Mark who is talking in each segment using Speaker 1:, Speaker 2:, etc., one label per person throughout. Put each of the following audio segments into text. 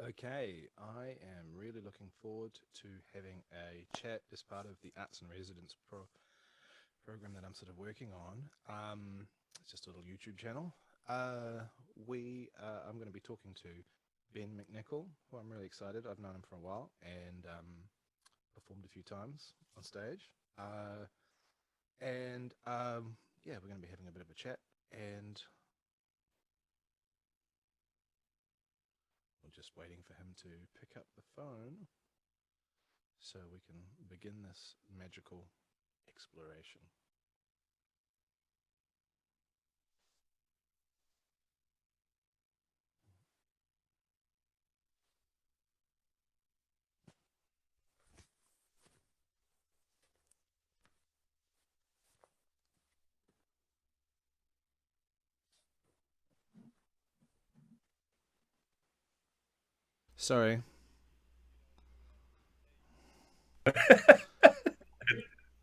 Speaker 1: Okay, I am really looking forward to having a chat as part of the Arts and Residence program that I'm sort of working on. It's just a little YouTube channel. I'm going to be talking to Ben McNicoll, who I'm really excited. I've known him for a while and performed a few times on stage. And yeah, we're going to be having a bit of a chat, and we're just waiting for him to pick up the phone so we can begin this magical exploration. Sorry.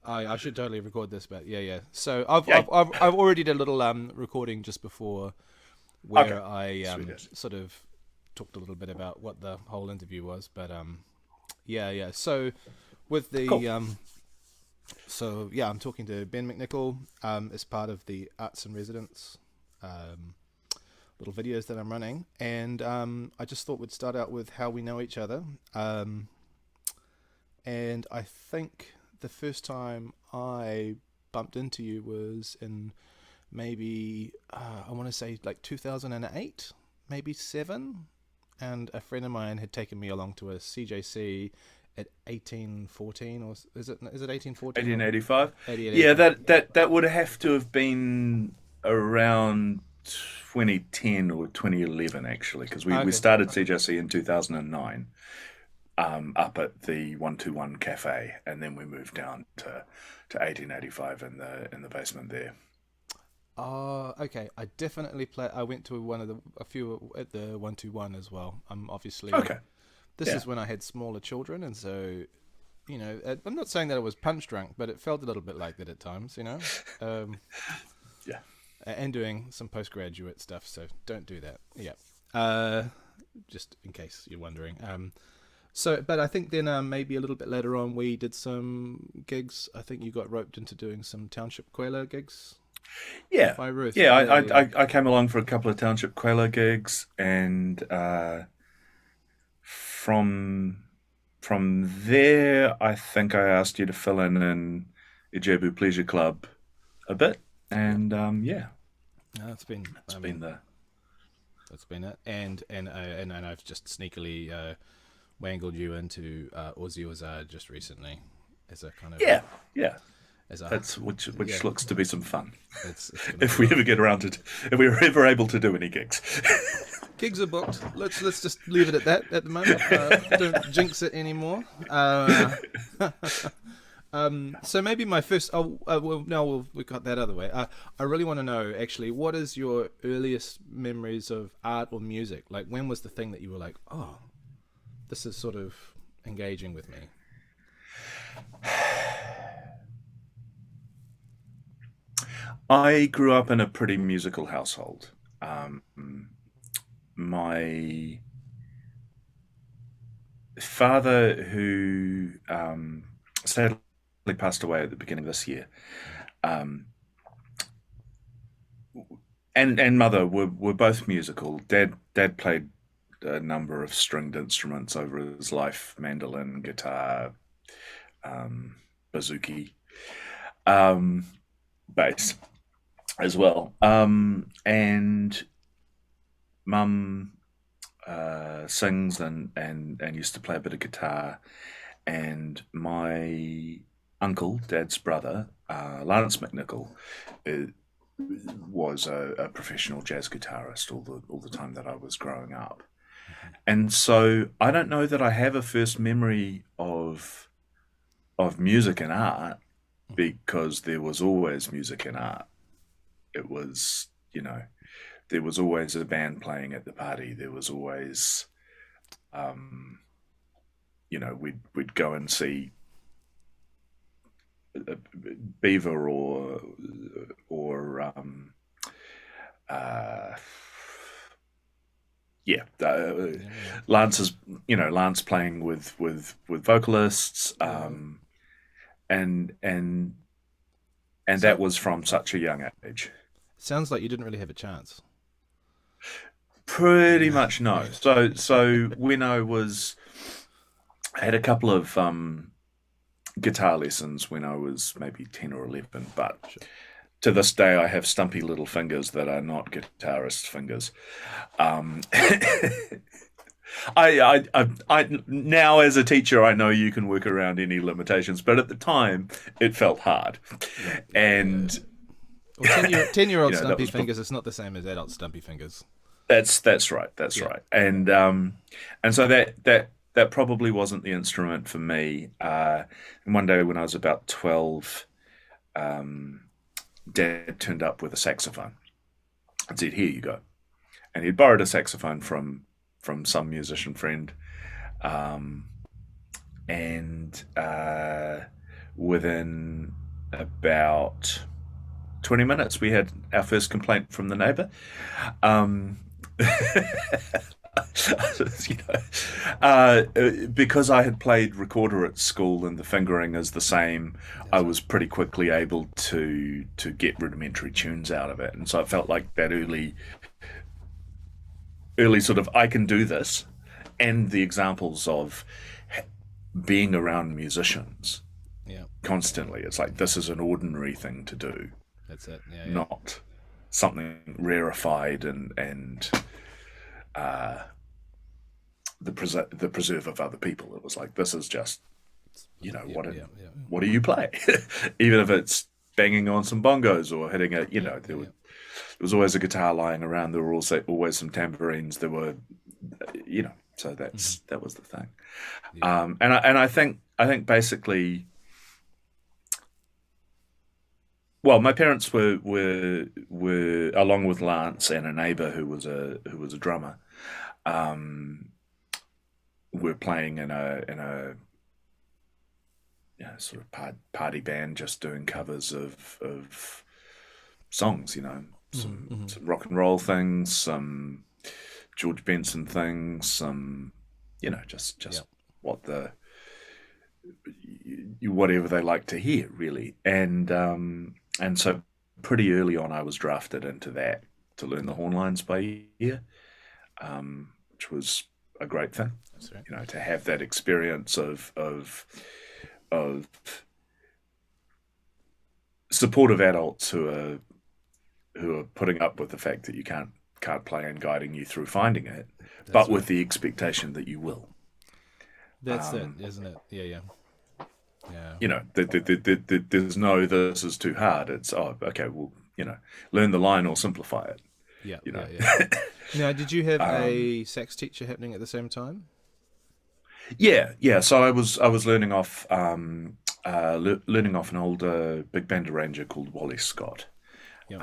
Speaker 1: I should totally record this, but yeah. So I've
Speaker 2: Yay.
Speaker 1: I've I've, I've already did a little recording just before
Speaker 2: Okay.
Speaker 1: where I
Speaker 2: Sweet as.
Speaker 1: sort of talked a little bit about what the whole interview was, but yeah. So with
Speaker 2: Cool.
Speaker 1: the so yeah, I'm talking to Ben McNicoll as part of the Arts and Residence um, little videos that I'm running, and I just thought we'd start out with how we know each other. And I think the first time I bumped into you was in maybe I want to say like 2008, maybe seven, and a friend of mine had taken me along to a CJC at 1814, or is it 1814 or
Speaker 2: 1885.
Speaker 1: 88?
Speaker 2: Yeah, that would have to have been around 2010 or 2011 actually, because we
Speaker 1: Okay.
Speaker 2: started CJC in 2009, up at the 121 cafe, and then we moved down to 1885 in the basement there.
Speaker 1: Okay. I definitely play. I went to a few at the 121 as well. Obviously
Speaker 2: Okay.
Speaker 1: this
Speaker 2: Yeah.
Speaker 1: is when I had smaller children, and so I'm not saying that I was punch drunk, but it felt a little bit like that at times, um,
Speaker 2: Yeah.
Speaker 1: and doing some postgraduate stuff. So don't do that. Yeah, uh, just in case you're wondering. But I think then maybe a little bit later on we did some gigs. I think you got roped into doing some Township Queller gigs
Speaker 2: Yeah.
Speaker 1: by Ruth.
Speaker 2: Yeah,
Speaker 1: Yeah,
Speaker 2: I came along for a couple of Township Queller gigs, and from there, I think I asked you to fill in Ijebu Pleasure Club a bit,
Speaker 1: yeah.
Speaker 2: and yeah,
Speaker 1: That's been.
Speaker 2: that's
Speaker 1: I
Speaker 2: been
Speaker 1: mean,
Speaker 2: the
Speaker 1: that's been it. And I've just sneakily wangled you into Aussie Ozard just recently as a kind of
Speaker 2: yeah, yeah.
Speaker 1: as a
Speaker 2: That's which
Speaker 1: yeah.
Speaker 2: looks to be some fun
Speaker 1: It's going to be
Speaker 2: if
Speaker 1: a
Speaker 2: we
Speaker 1: lot of
Speaker 2: ever get around to if we are ever able to do any gigs.
Speaker 1: gigs are booked. Let's just leave it at that at the moment. Don't jinx it anymore. So maybe my first. Oh, well, now we've got that other way. I really want to know actually, what is your earliest memories of art or music? Like, when was the thing that you were like, oh, this is sort of engaging with me?
Speaker 2: I grew up in a pretty musical household. Um, my father, who sadly passed away at the beginning of this year, um, and mother were both musical. Dad played a number of stringed instruments over his life: mandolin, guitar, um, bouzouki, um, bass as well. And mum sings and used to play a bit of guitar. And my uncle, Dad's brother, Lance McNicoll, uh, was a professional jazz guitarist all the time that I was growing up. And so I don't know that I have a first memory of music and art, because there was always music and art. It was, there was always a band playing at the party. There was always, um, we'd go and see Beaver or uh, yeah, Lance is, Lance playing with vocalists, and
Speaker 1: So
Speaker 2: that was from such a young age.
Speaker 1: sounds like you didn't really have a chance.
Speaker 2: Pretty much no. So when I had a couple of guitar lessons when I was maybe 10 or 11, but
Speaker 1: Sure.
Speaker 2: to this day I have stumpy little fingers that are not guitarist fingers. Um, I now as a teacher I know you can work around any limitations, but at the time it felt hard, and
Speaker 1: Well, 10-year-old
Speaker 2: that
Speaker 1: stumpy
Speaker 2: was
Speaker 1: fingers, it's not the same as adult stumpy fingers.
Speaker 2: that's right,
Speaker 1: Yeah.
Speaker 2: right, and so that probably wasn't the instrument for me. And one day when I was about 12, Dad turned up with a saxophone and said, "Here you go." And he'd borrowed a saxophone from some musician friend, um, and within about 20 minutes, we had our first complaint from the neighbour. Um, you because I had played recorder at school and the fingering is the same, I was pretty quickly able to get rudimentary tunes out of it, and so it felt like that early sort of I can do this, and the examples of being around musicians
Speaker 1: Yeah.
Speaker 2: constantly. It's like this is an ordinary thing to do,
Speaker 1: That's it. Yeah.
Speaker 2: not something rarefied and the preserve of other people. It was like this is just what do you play, even if it's banging on some bongos or hitting a there was always a guitar lying around. There were also always some tambourines. There were so that was the thing.
Speaker 1: Yeah.
Speaker 2: And I think basically, well, my parents were along with Lance and a neighbour who was a drummer. Were playing in a sort of party band, just doing covers of songs. Some rock and roll things, some George Benson things, some just what whatever they like to hear, really. And so pretty early on I was drafted into that to learn the horn lines by ear, which was a great thing.
Speaker 1: That's right.
Speaker 2: To have that experience of supportive adults who are putting up with the fact that you can't play and guiding you through finding it, but with the expectation that you will.
Speaker 1: That's it, isn't it? Yeah.
Speaker 2: There's no this is too hard. It's okay, well, learn the line or simplify it.
Speaker 1: Yeah. Yeah. Now, did you have a sax teacher happening at the same time?
Speaker 2: Yeah. So I was learning off learning off an older big band arranger called Wally Scott.
Speaker 1: Yep.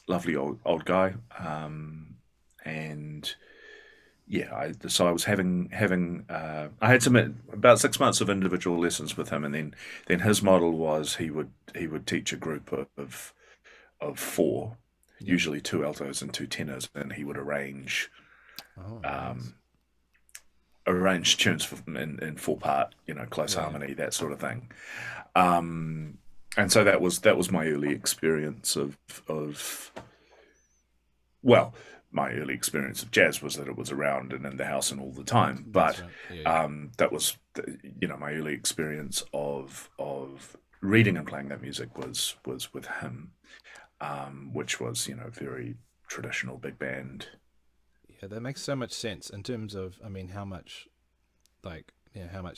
Speaker 2: Lovely old guy, and so I was having I had about 6 months of individual lessons with him, and then his model was he would teach a group of four, usually 2 altos and 2 tenors, and he would arrange arrange tunes in 4-part, close harmony, that sort of thing. And so that was my early experience of my early experience of jazz was that it was around and in the house and all the time. But that was my early experience of reading and playing that music was with him, which was very traditional big band.
Speaker 1: Yeah, that makes so much sense in terms of, how much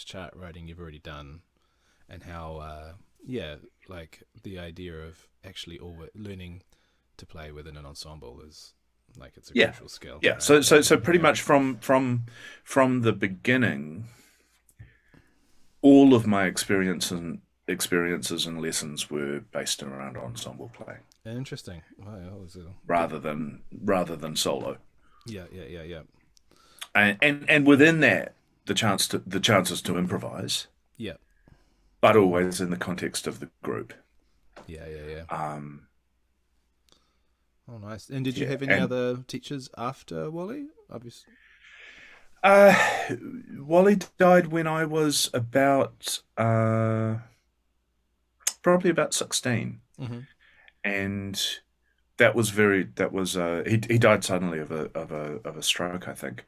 Speaker 1: chart writing you've already done, and how the idea of actually learning to play within an ensemble is it's a crucial skill.
Speaker 2: Yeah.
Speaker 1: Right?
Speaker 2: So pretty much from the beginning, all of my experiences and lessons were based around ensemble playing.
Speaker 1: Interesting. Wow,
Speaker 2: rather than solo.
Speaker 1: Yeah.
Speaker 2: And within that, the chances to improvise.
Speaker 1: Yeah.
Speaker 2: But always in the context of the group.
Speaker 1: Yeah. Oh, nice. And did you
Speaker 2: Yeah,
Speaker 1: have any
Speaker 2: and
Speaker 1: other teachers after Wally? Obviously.
Speaker 2: uh, Wally died when I was about probably about 16,
Speaker 1: Mm-hmm.
Speaker 2: and he died suddenly of a stroke, I think.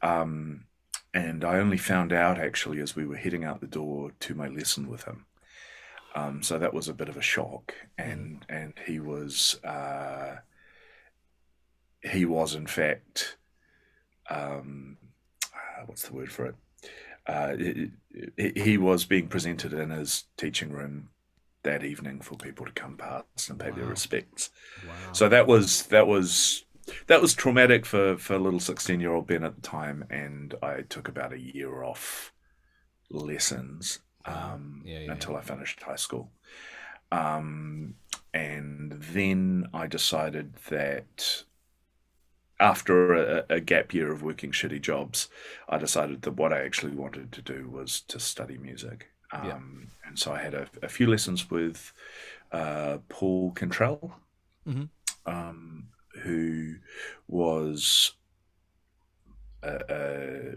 Speaker 2: Um, and I only found out actually as we were heading out the door to my lesson with him. So that was a bit of a shock,
Speaker 1: Mm.
Speaker 2: and he was in fact, um, what's the word for it? Uh, he was being presented in his teaching room that evening for people to come past and pay their
Speaker 1: Wow.
Speaker 2: respects.
Speaker 1: Wow.
Speaker 2: So that was traumatic for little 16-year-old Ben at the time, and I took about a year off lessons
Speaker 1: Wow. Yeah, yeah, yeah.
Speaker 2: until I finished high school. Um, and then I decided that after a gap year of working shitty jobs, I decided that what I actually wanted to do was to study music.
Speaker 1: Yeah.
Speaker 2: And so I had a few lessons with Paul Cantrell,
Speaker 1: Mm-hmm.
Speaker 2: um, who was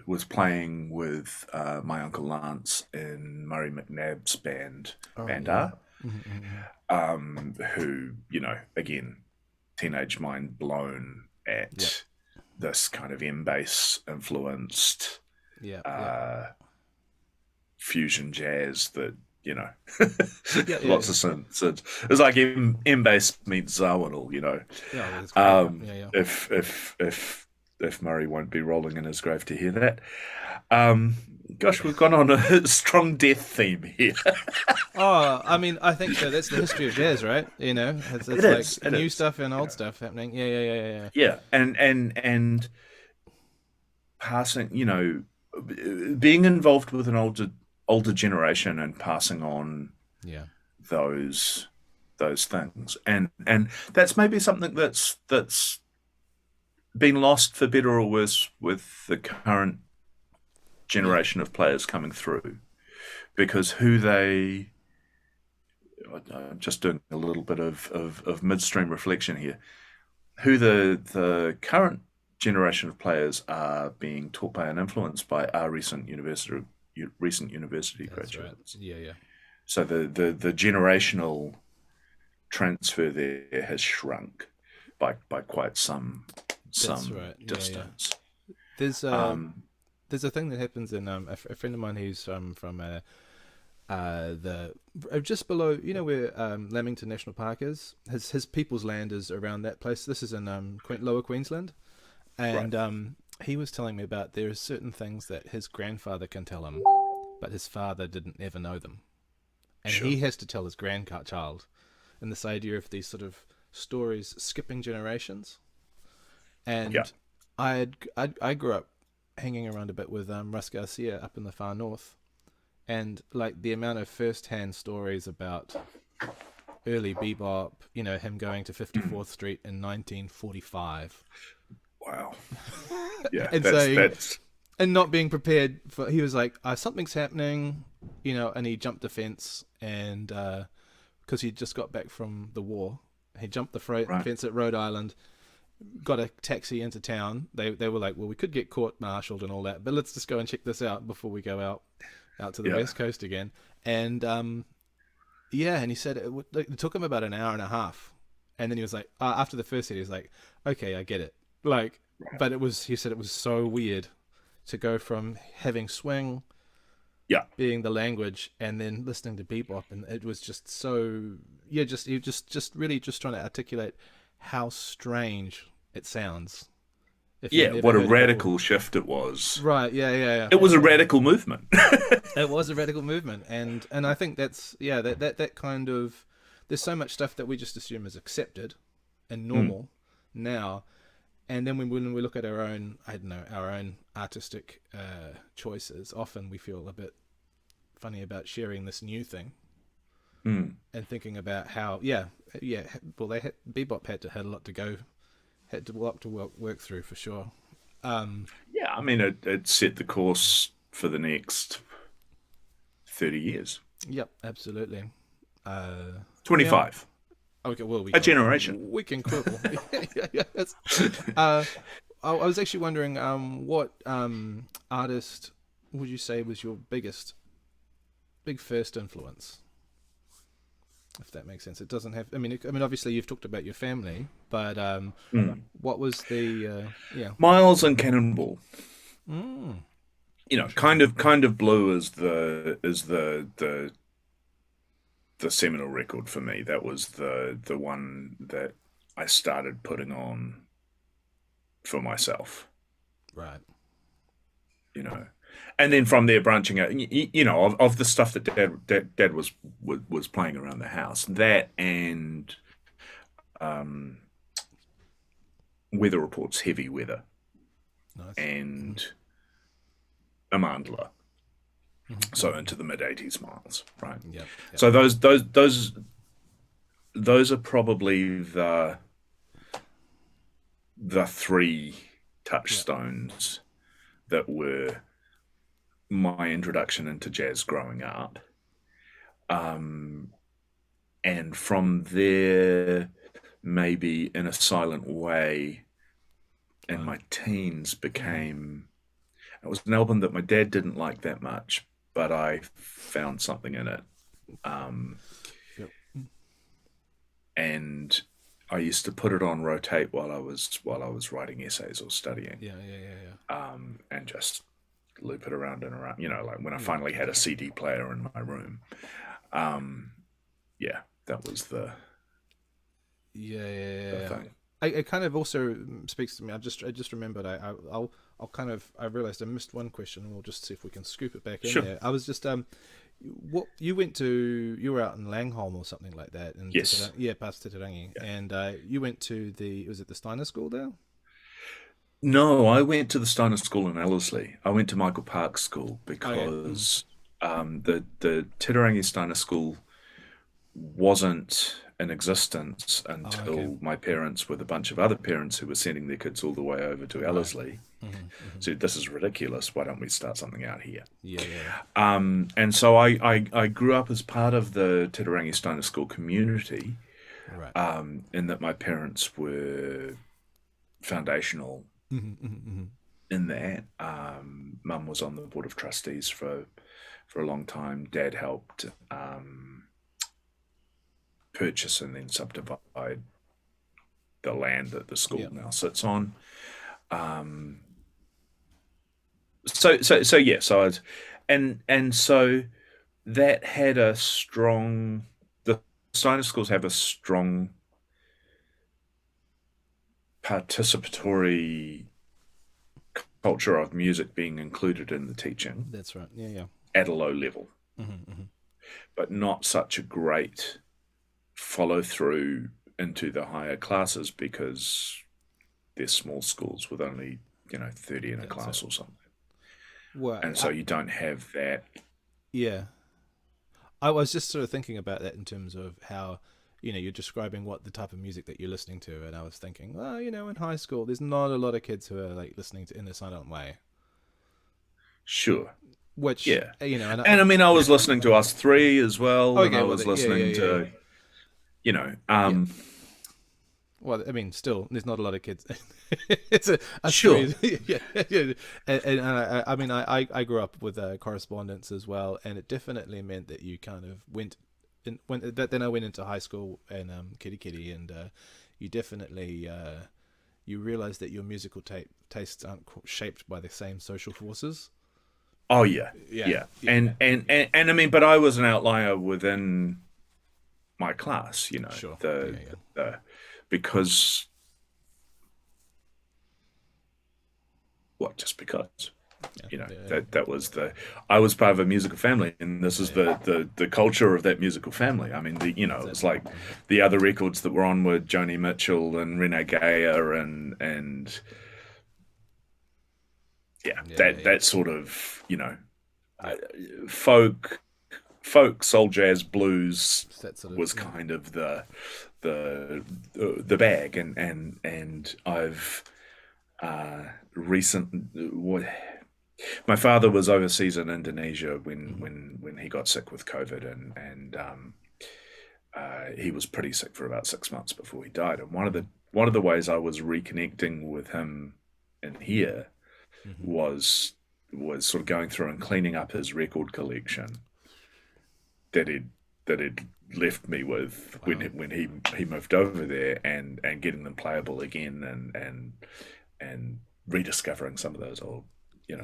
Speaker 2: was playing with my uncle Lance in Murray McNabb's band,
Speaker 1: Oh, yeah.
Speaker 2: Bandar,
Speaker 1: Mm-hmm. Mm-hmm.
Speaker 2: who, again, teenage mind blown
Speaker 1: Yep.
Speaker 2: at this kind of M-bass influenced
Speaker 1: Yep. Yep.
Speaker 2: uh, fusion jazz that,
Speaker 1: Yeah. Yeah.
Speaker 2: lots
Speaker 1: Yeah.
Speaker 2: of synths. It's like M-bass meets Zawinul,
Speaker 1: Yeah. Well, that's great. Yeah. Yeah.
Speaker 2: if Murray won't be rolling in his grave to hear that. Um, Gosh, we've gone on a strong death theme here.
Speaker 1: Oh, I mean, I think so. That's the history of jazz, right? It's
Speaker 2: It
Speaker 1: it's
Speaker 2: is,
Speaker 1: like
Speaker 2: it
Speaker 1: new
Speaker 2: is.
Speaker 1: stuff and old stuff happening. Yeah. Yeah. Yeah. Yeah. Yeah.
Speaker 2: Yeah, and passing, being involved with an older generation and passing on
Speaker 1: Yeah.
Speaker 2: those things, and that's maybe something that's been lost for better or worse with the current
Speaker 1: Yeah.
Speaker 2: generation of players coming through, because who they I'm just doing a little bit of midstream reflection here. Who the current generation of players are being taught by and influenced by are recent university
Speaker 1: That's right.
Speaker 2: graduates.
Speaker 1: Yeah. Yeah.
Speaker 2: So the generational transfer there has shrunk by quite
Speaker 1: That's
Speaker 2: some
Speaker 1: right. Yeah. Yeah.
Speaker 2: distance.
Speaker 1: There's a
Speaker 2: Um,
Speaker 1: there's a thing that happens in a friend of mine who's from the just below where Lamington National Park is. His people's land is around that place. This is in Lower Queensland,
Speaker 2: right,
Speaker 1: and he was telling me about there are certain things that his grandfather can tell him, but his father didn't ever know them, and
Speaker 2: sure,
Speaker 1: he has to tell his grandchild. And this idea of these sort of stories skipping generations,
Speaker 2: yeah,
Speaker 1: and I grew up hanging around a bit with Russ Garcia up in the far north, and like the amount of first-hand stories about early bebop, him going to 54th Street in 1945
Speaker 2: wow, yeah,
Speaker 1: and
Speaker 2: that's
Speaker 1: saying,
Speaker 2: that's
Speaker 1: and not being prepared for, he was like, something's happening, and he jumped the fence, and because he just got back from the war, he jumped the
Speaker 2: right,
Speaker 1: fence at Rhode Island, got a taxi into town. They were like, well, we could get court-martialed and all that, but let's just go and check this out before we go out to the
Speaker 2: yeah,
Speaker 1: west coast again. And yeah, and he said it took him about an hour and a half, and then he was like, after the first hit, he was like, okay, I get it. Like,
Speaker 2: right,
Speaker 1: but he said it was so weird to go from having swing
Speaker 2: yeah,
Speaker 1: being the language and then listening to bebop, and it was just so, yeah, just you just really just trying to articulate how strange it sounds if you've
Speaker 2: yeah.
Speaker 1: never
Speaker 2: What a
Speaker 1: heard it before.
Speaker 2: radical shift it was.
Speaker 1: Right, yeah, yeah, yeah.
Speaker 2: It was a radical movement.
Speaker 1: It was a radical movement, and I think that's, yeah, that kind of, there's so much stuff that we just assume is accepted and
Speaker 2: Mm,
Speaker 1: normal now, and then when we look at our own, I don't know, our own artistic choices, often we feel a bit funny about sharing this new thing
Speaker 2: mm.
Speaker 1: and thinking about how, yeah, well, bebop had a lot to go, had to work through for sure. Um,
Speaker 2: Yeah, I mean, it set the course for the next 30 years.
Speaker 1: yep, absolutely. Uh, now,
Speaker 2: 25.
Speaker 1: Okay, well,
Speaker 2: a generation.
Speaker 1: we can quibble. Yes. I was actually wondering, what artist would you say was your big first influence? If that makes sense. It doesn't have. I mean, obviously you've talked about your family, but what was the yeah?
Speaker 2: Miles and Cannonball.
Speaker 1: Mm,
Speaker 2: You know,
Speaker 1: interesting.
Speaker 2: kind of blue is the seminal record for me. That was the one that I started putting on for myself.
Speaker 1: Right.
Speaker 2: You know, and then from there branching out. You know, of the stuff that Dad was playing around the house. That and um, weather reports, heavy weather,
Speaker 1: Nice.
Speaker 2: and Amandla. So
Speaker 1: Mm-hmm.
Speaker 2: into the mid 80s, Miles, right?
Speaker 1: Yep. Yep.
Speaker 2: So those are probably the three
Speaker 1: Yep.
Speaker 2: touchstones that were my introduction into jazz growing up. And from there, maybe in a silent way, in
Speaker 1: Wow.
Speaker 2: my teens
Speaker 1: Mm-hmm.
Speaker 2: became. It was an album that my dad didn't like that much, but I found something in it. Um,
Speaker 1: Yep.
Speaker 2: and I used to put it on rotate while I was writing essays or studying,
Speaker 1: Yeah. Yeah. Yeah. Yeah.
Speaker 2: and just loop it around and around. You know, like when I
Speaker 1: Yeah.
Speaker 2: finally had a CD player in my room. Um, yeah, that was
Speaker 1: Yeah. Yeah.
Speaker 2: the
Speaker 1: Yeah.
Speaker 2: thing.
Speaker 1: It kind of also speaks to me. I just remembered. I'll kind of. I realized I missed one question. We'll just see if we can scoop it back in
Speaker 2: Sure.
Speaker 1: there. I was just what you were out in Langholm or something like that in
Speaker 2: Yes.
Speaker 1: Yeah, past Titirangi,
Speaker 2: Yeah.
Speaker 1: and you went to was it the Steiner School there?
Speaker 2: No, I went to the Steiner School in Ellerslie. I went to Michael Park's school
Speaker 1: Okay. Mm-hmm.
Speaker 2: because the Titirangi Steiner School wasn't in existence
Speaker 1: Oh, okay.
Speaker 2: until my parents, with a bunch of other parents who were sending their kids all the way over to
Speaker 1: Right.
Speaker 2: Ellerslie,
Speaker 1: Mm-hmm. Mm-hmm.
Speaker 2: said, "This is ridiculous. Why don't we start something out here?"
Speaker 1: Yeah. Yeah.
Speaker 2: And so I grew up as part of the Titirangi Steiner School community,
Speaker 1: Right.
Speaker 2: in that my parents were foundational
Speaker 1: Mm-hmm. Mm-hmm.
Speaker 2: in that. Mum was on the board of trustees for a long time. Dad helped purchase and then subdivide the land that the school
Speaker 1: Yeah.
Speaker 2: now sits on. Um, so yeah, so I was, and so that had a strong. The Steiner schools have a strong participatory culture of music being included in the teaching
Speaker 1: That's right. Yeah. Yeah.
Speaker 2: at a low level,
Speaker 1: Mm-hmm. Mm-hmm.
Speaker 2: but not such a great follow through into the higher classes because they're small schools with only 30 in a
Speaker 1: That's it.
Speaker 2: class or something,
Speaker 1: Well,
Speaker 2: and so you don't have that.
Speaker 1: yeah. I was just sort of thinking about that in terms of how, you're describing what the type of music that you're listening to, and I was thinking, well, in high school, there's not a lot of kids who are like listening to in a silent way,
Speaker 2: Sure.
Speaker 1: which
Speaker 2: Yeah.
Speaker 1: and
Speaker 2: And I mean, I was listening to Us Three as well, and
Speaker 1: okay,
Speaker 2: I
Speaker 1: well,
Speaker 2: was
Speaker 1: yeah, yeah,
Speaker 2: listening
Speaker 1: yeah, yeah,
Speaker 2: to, you know,
Speaker 1: yeah.
Speaker 2: um,
Speaker 1: Well, I mean, still, there's not a lot of kids. It's a
Speaker 2: sure,
Speaker 1: three, yeah, yeah. And I mean, I grew up with correspondence as well, and it definitely meant that you kind of but then I went into high school and Kitty Kitty, and you definitely you realize that your musical tastes aren't shaped by the same social forces.
Speaker 2: oh yeah,
Speaker 1: Yeah,
Speaker 2: yeah,
Speaker 1: yeah, yeah.
Speaker 2: and I mean, but I was an outlier within my class,
Speaker 1: Sure. Yeah, yeah.
Speaker 2: the because what just because.
Speaker 1: Yeah,
Speaker 2: You know,
Speaker 1: yeah, yeah.
Speaker 2: that was I was part of a musical family, and this
Speaker 1: Yeah,
Speaker 2: is
Speaker 1: yeah.
Speaker 2: the culture of that musical family. I mean, it
Speaker 1: That's it.
Speaker 2: was like the other records that were on were Joni Mitchell and Renee Gayer and yeah,
Speaker 1: Yeah, yeah,
Speaker 2: that
Speaker 1: yeah.
Speaker 2: that sort of uh,
Speaker 1: Yep.
Speaker 2: folk soul jazz blues
Speaker 1: That sort of
Speaker 2: was
Speaker 1: yeah.
Speaker 2: kind of the bag, and I've recent my father was overseas in Indonesia when he got sick with COVID, and he was pretty sick for about 6 months before he died. And one of the ways I was reconnecting with him in here
Speaker 1: Mm-hmm.
Speaker 2: was sort of going through and cleaning up his record collection that he'd left me with when he moved over there, and getting them playable again, and rediscovering some of those old,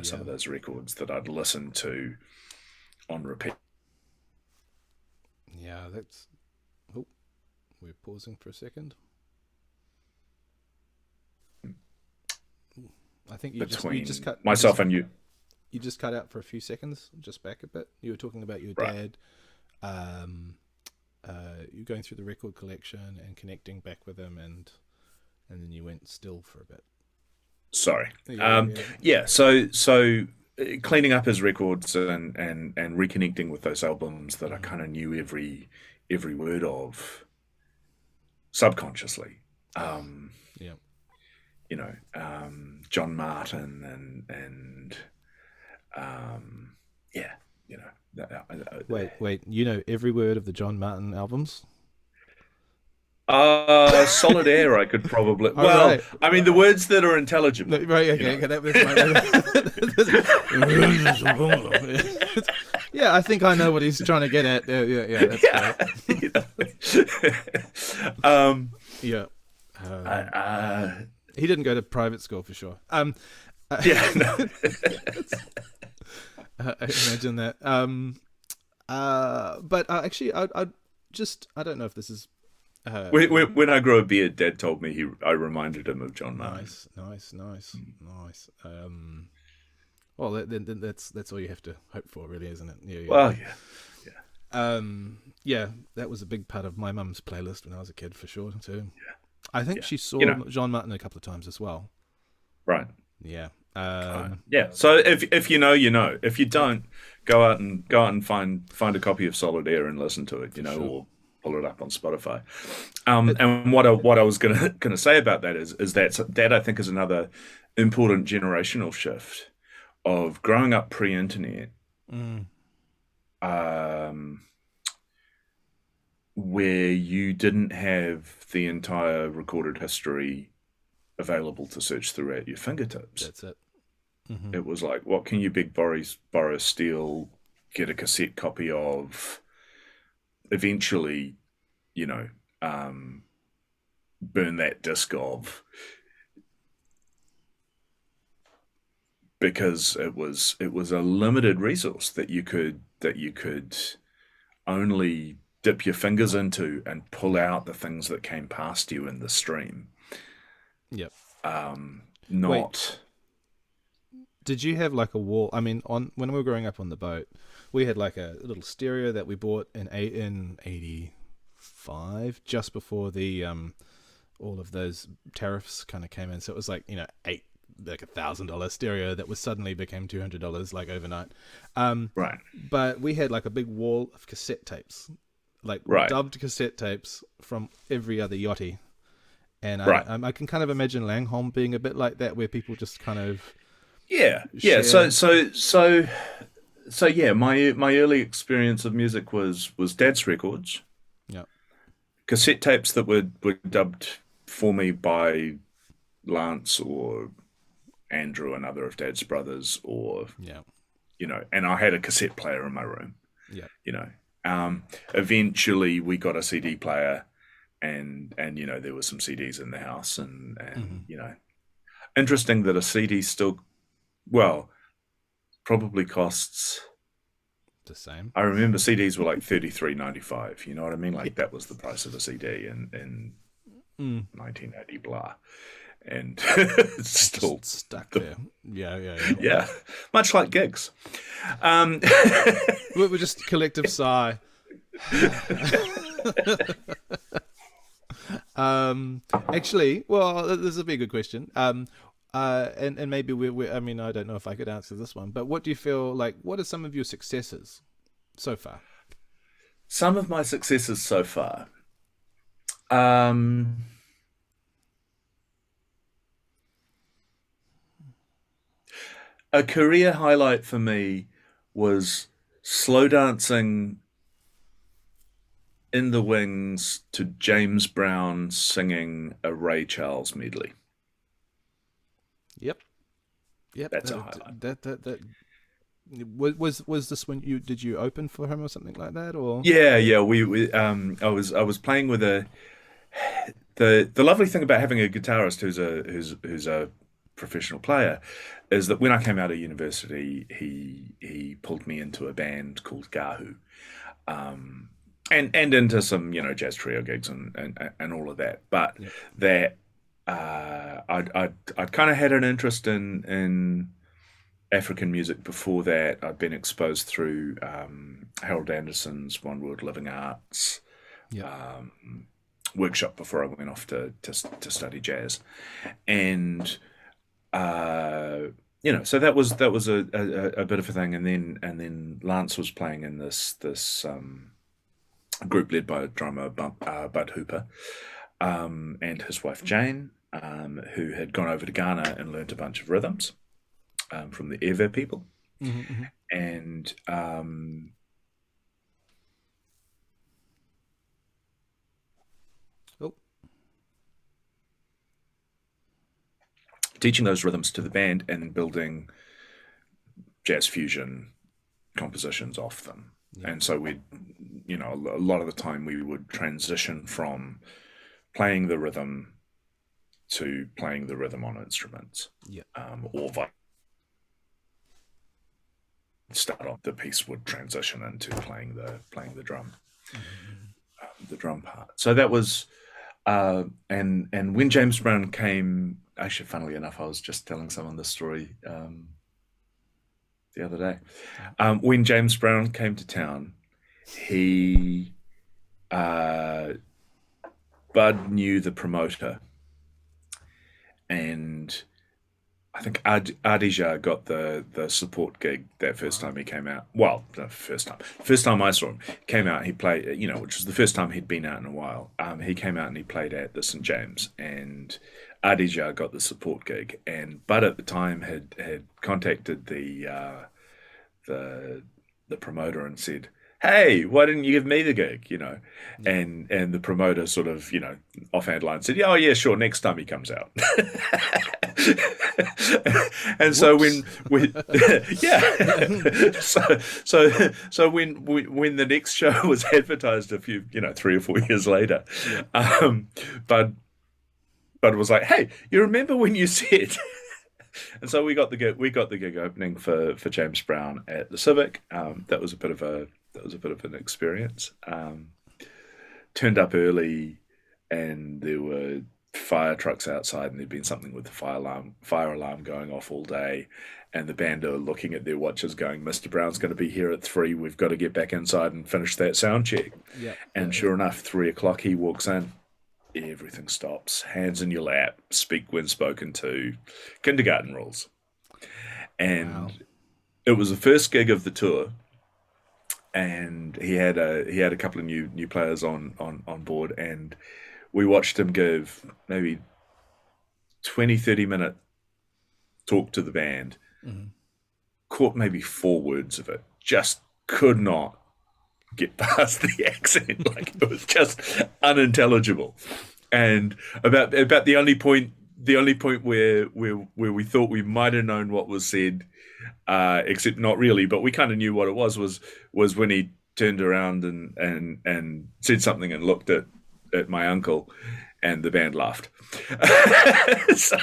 Speaker 2: some of those records that I'd listened to on repeat.
Speaker 1: Yeah, that's. Oh, we're pausing for a second. I think you just cut
Speaker 2: myself and you.
Speaker 1: You just cut out for a few seconds. Just back a bit. You were talking about your
Speaker 2: Right.
Speaker 1: dad. You're going through the record collection and connecting back with him, and then you went still for a bit.
Speaker 2: Sorry.
Speaker 1: Yeah.
Speaker 2: So cleaning up his records and reconnecting with those albums that I kind of knew every word of subconsciously.
Speaker 1: Yeah.
Speaker 2: John Martin and yeah,
Speaker 1: Wait. You know every word of the John Martin albums?
Speaker 2: Solid Air, I could probably. Well, right. I mean, the words that are intelligible.
Speaker 1: No, right, okay. Yeah, I think I know what he's trying to get at. Yeah, that's great.
Speaker 2: Yeah.
Speaker 1: He didn't go to private school for sure.
Speaker 2: Yeah, no.
Speaker 1: I imagine that. But actually, I don't know if this is.
Speaker 2: When I grew a beard, Dad told me I reminded him of John Martin.
Speaker 1: Nice. Well, that's all you have to hope for, really, isn't it? Yeah.
Speaker 2: Well,
Speaker 1: yeah. That was a big part of my mum's playlist when I was a kid, for sure, too.
Speaker 2: Yeah.
Speaker 1: I think she saw John Martin a couple of times as well.
Speaker 2: Right.
Speaker 1: Yeah.
Speaker 2: So if you know, you know. If you don't, go out and find a copy of Solid Air and listen to it, sure. Or pull it up on Spotify. And what I was gonna say about that is that I think is another important generational shift of growing up pre-internet, where you didn't have the entire recorded history available to search through at your fingertips.
Speaker 1: That's it. Mm-hmm.
Speaker 2: It was like, what can you big borrow, steal, get a cassette copy of, eventually, burn that disc of, because it was a limited resource that you could only dip your fingers into and pull out the things that came past you in the stream.
Speaker 1: Yep.
Speaker 2: Wait.
Speaker 1: Did you have like a wall? I mean, when we were growing up on the boat, we had like a little stereo that we bought in 85, just before the all of those tariffs kind of came in. So it was like $1,000 stereo that was suddenly became $200 like overnight.
Speaker 2: Right.
Speaker 1: But we had like a big wall of cassette tapes, like dubbed cassette tapes from every other yachty. And I can kind of imagine Langholm being a bit like that, where people just kind of
Speaker 2: share. So yeah, my early experience of music was Dad's records, cassette tapes that were dubbed for me by Lance or Andrew, another of Dad's brothers, or and I had a cassette player in my room. Eventually we got a CD player. And there were some CDs in the house, and interesting that a CD still, probably costs
Speaker 1: the same.
Speaker 2: I remember CDs were like $33.95. You know what I mean? Like that was the price of a CD in 1980 blah, and it's still
Speaker 1: just stuck there.
Speaker 2: Yeah, much like gigs.
Speaker 1: We're just collective sigh. Actually, well, this will be a good question. And maybe I mean, I don't know if I could answer this one, but what do you feel like? What are some of your successes so far?
Speaker 2: Some of my successes so far. A career highlight for me was slow dancing in the wings to James Brown singing a Ray Charles medley.
Speaker 1: Yep. Yep.
Speaker 2: That's a highlight.
Speaker 1: That was this when did you open for him or something like that, or?
Speaker 2: Yeah, yeah. I was playing with the lovely thing about having a guitarist who's a professional player is that when I came out of university, he pulled me into a band called Gahu, and into some jazz trio gigs and all of that. But
Speaker 1: Yep.
Speaker 2: that I'd kind of had an interest in African music before that. I'd been exposed through Harold Anderson's One World Living Arts
Speaker 1: Yep.
Speaker 2: workshop before I went off to study jazz, and so that was a bit of a thing, and then Lance was playing in this group led by drummer Bud Hooper, and his wife Jane, who had gone over to Ghana and learnt a bunch of rhythms from the Ewe people,
Speaker 1: Mm-hmm.
Speaker 2: and
Speaker 1: Oh.
Speaker 2: teaching those rhythms to the band and building jazz fusion compositions off them.
Speaker 1: Yeah.
Speaker 2: And so a lot of the time we would transition from playing the rhythm to playing the rhythm on instruments,
Speaker 1: Yeah.
Speaker 2: or start off, the piece would transition into playing the drum, the drum part. So that was, and when James Brown came, actually, funnily enough, I was just telling someone this story the other day. When James Brown came to town, he Bud knew the promoter, and I think Adija got the support gig that first time he came out. Well, the first time I saw him, came out. He played, which was the first time he'd been out in a while. He came out and he played at the St. James, and Adija got the support gig. And Bud at the time had contacted the promoter and said, "Hey, why didn't you give me the gig?" And the promoter sort of, offhand line said, "Oh yeah, sure, next time he comes out." And so when yeah, so when the next show was advertised a few, 3 or 4 years later, Bud was like, "Hey, you remember when you said?" And so we got the gig opening for James Brown at the Civic. That was a bit of an experience. Turned up early, and there were fire trucks outside, and there'd been something with the fire alarm going off all day, and the band are looking at their watches going, "Mr. Brown's going to be here at 3. We've got to get back inside and finish that sound check."
Speaker 1: Yeah.
Speaker 2: And sure enough, 3 o'clock he walks in. Everything stops. Hands in your lap. Speak when spoken to. Kindergarten rules. And It was the first gig of the tour, and he had a couple of new players on board, and we watched him give maybe 20-30 minute talk to the band.
Speaker 1: Mm-hmm.
Speaker 2: Caught maybe 4 words of it. Just could not get past the accent. Like, it was just unintelligible. And about the only point where we thought we might have known what was said, except not really, but we kind of knew what it was when he turned around and said something and looked at my uncle, and the band laughed. So,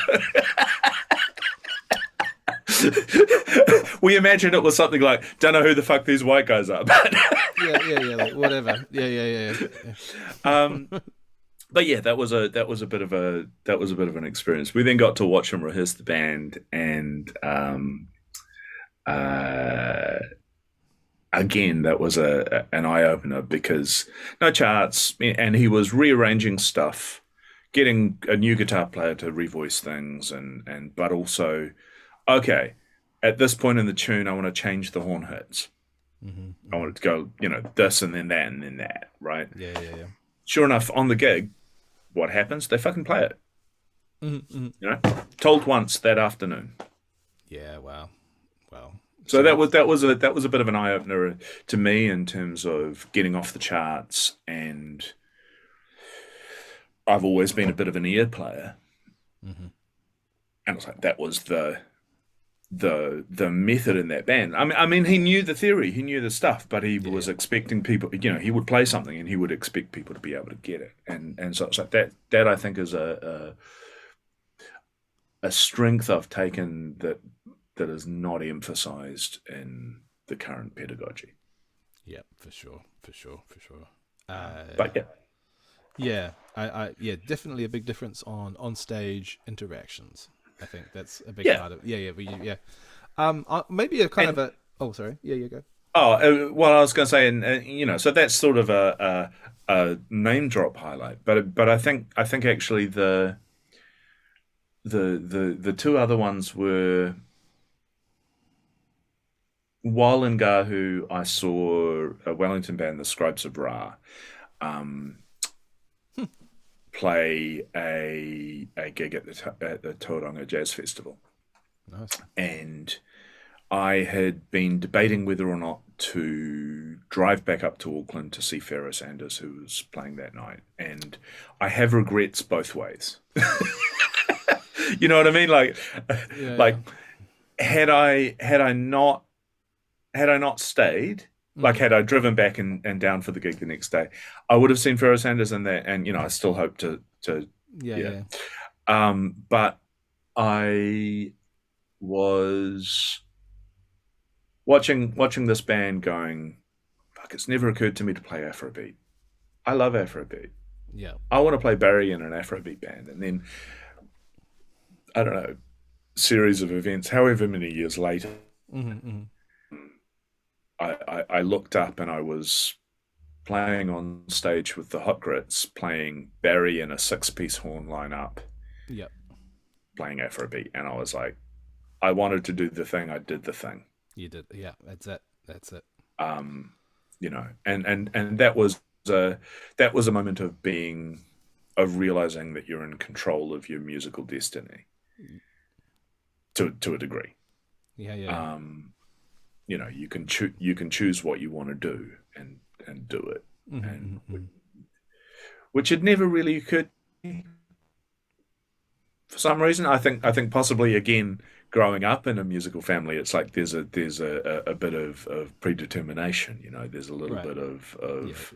Speaker 2: we imagined it was something like, "Don't know who the fuck these white guys are," but
Speaker 1: yeah, like whatever. Yeah.
Speaker 2: But yeah, that was a bit of an experience. We then got to watch him rehearse the band, and again, that was an eye opener, because no charts, and he was rearranging stuff, getting a new guitar player to revoice things, but also, okay, at this point in the tune, I want to change the horn hits. I want it to go, this and then that and then that, right?
Speaker 1: Yeah.
Speaker 2: Sure enough, on the gig, what happens? They fucking play it.
Speaker 1: Mm-hmm.
Speaker 2: Told once that afternoon.
Speaker 1: Yeah. Wow.
Speaker 2: So
Speaker 1: So
Speaker 2: that was a bit of an eye opener to me in terms of getting off the charts, and I've always been a bit of an ear player,
Speaker 1: hmm
Speaker 2: and it's like that was the method in that band. I mean, he knew the theory, he knew the stuff, but he
Speaker 1: yeah,
Speaker 2: was expecting people. You know, he would play something and he would expect people to be able to get it, and so it's like that I think is a strength I've taken that is not emphasized in the current pedagogy.
Speaker 1: yeah, for sure, for sure, for sure.
Speaker 2: But yeah,
Speaker 1: Yeah, yeah, definitely a big difference on stage interactions. I think that's a big
Speaker 2: yeah,
Speaker 1: part of. Yeah, yeah, but yeah. Maybe a kind of
Speaker 2: and
Speaker 1: a. Oh, sorry. Yeah, you go.
Speaker 2: oh, well, I was going to say, and you know, so that's sort of a name drop highlight, but I think actually the two other ones were Wallingar, who I saw a Wellington band, the Scribes of Ra, um, play a gig at the Tauranga Jazz Festival,
Speaker 1: Nice.
Speaker 2: and I had been debating whether or not to drive back up to Auckland to see Pharoah Sanders, who was playing that night, and I have regrets both ways. You know what I mean?
Speaker 1: Yeah, yeah.
Speaker 2: Like had I not stayed, like
Speaker 1: Mm.
Speaker 2: had I driven back and down for the gig the next day, I would have seen Pharoah Sanders in there, and you know I still hope to
Speaker 1: Yeah,
Speaker 2: yeah.
Speaker 1: yeah.
Speaker 2: But I was watching this band going, fuck, it's never occurred to me to play Afrobeat. I love Afrobeat.
Speaker 1: Yeah.
Speaker 2: I want to play Barry in an Afrobeat band. And then, I don't know, series of events, however many years later,
Speaker 1: Mm-hmm.
Speaker 2: I looked up and I was playing on stage with the Hot Grits, playing Barry in a six-piece horn lineup,
Speaker 1: Yep.
Speaker 2: playing Afrobeat. And I was like, I wanted to do the thing, I did the thing.
Speaker 1: You did. Yeah, that's it. That's it.
Speaker 2: Um, you know, and that was a moment of being of realizing that you're in control of your musical destiny to a degree.
Speaker 1: Yeah, yeah.
Speaker 2: Um, you know, you can choose what you want to do and do it,
Speaker 1: Mm-hmm,
Speaker 2: and
Speaker 1: mm-hmm.
Speaker 2: which had never really occurred to me for some reason. I think possibly again growing up in a musical family, it's like there's a bit of predetermination. You know, there's a little
Speaker 1: Right.
Speaker 2: bit
Speaker 1: Yeah.
Speaker 2: of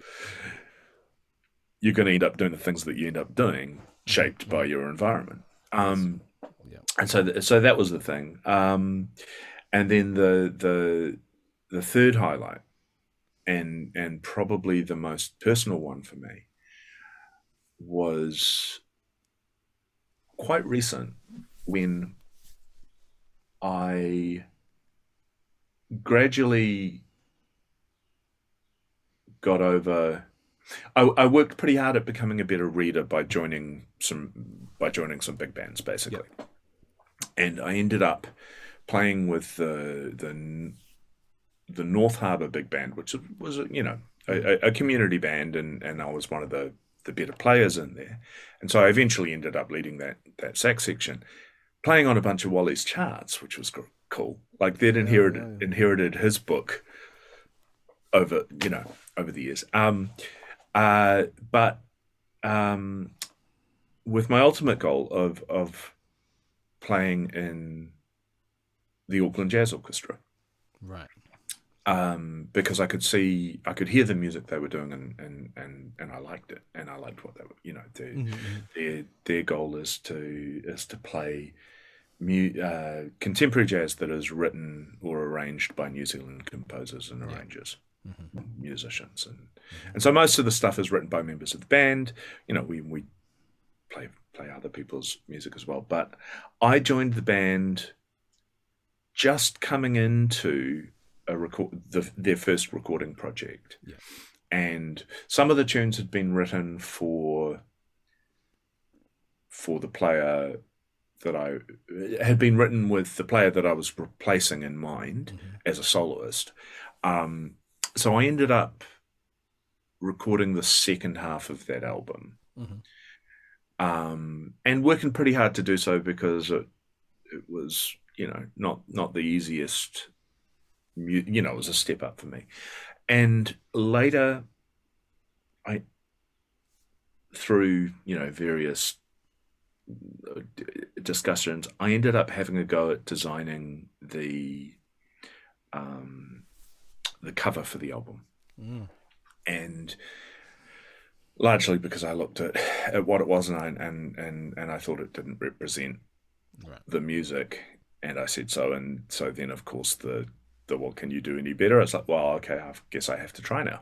Speaker 2: you're going to end up doing the things that you end up doing, shaped
Speaker 1: Mm-hmm,
Speaker 2: by
Speaker 1: mm-hmm.
Speaker 2: your environment.
Speaker 1: Yes. Yeah.
Speaker 2: And so that was the thing. And then the third highlight, and probably the most personal one for me, was quite recent when I gradually got over. I worked pretty hard at becoming a better reader by joining some big bands,
Speaker 1: Yep.
Speaker 2: basically, and I ended up playing with the North Harbour Big Band, which was you know
Speaker 1: Mm-hmm.
Speaker 2: a community band, and I was one of the better players in there, and so I eventually ended up leading that sax section, playing on a bunch of Wally's charts, which was cool. Like they'd
Speaker 1: Yeah, yeah, yeah.
Speaker 2: inherited his book over over the years. But um, with my ultimate goal of playing in the Auckland Jazz Orchestra,
Speaker 1: Right.
Speaker 2: because I could hear the music they were doing, and I liked it, and I liked what they were. You know,
Speaker 1: Mm-hmm, mm-hmm.
Speaker 2: their goal is to play contemporary jazz that is written or arranged by New Zealand composers and
Speaker 1: Yeah.
Speaker 2: arrangers,
Speaker 1: Mm-hmm,
Speaker 2: musicians,
Speaker 1: mm-hmm.
Speaker 2: and so most of the stuff is written by members of the band. You know, we play other people's music as well, but I joined the band just coming into their first recording project,
Speaker 1: Yeah.
Speaker 2: and some of the tunes had been written for the player that I had been written with the player that I was replacing in mind
Speaker 1: Mm-hmm.
Speaker 2: as a soloist. So I ended up recording the second half of that album,
Speaker 1: Mm-hmm.
Speaker 2: and working pretty hard to do so because it was not the easiest it was a step up for me. And later, I through various discussions, I ended up having a go at designing um, the cover for the album, and largely because I looked at what it was, and I thought it didn't represent the music, and I said so. And so then, of course, the what can you do any better? It's like, well, okay, I guess I have to try now.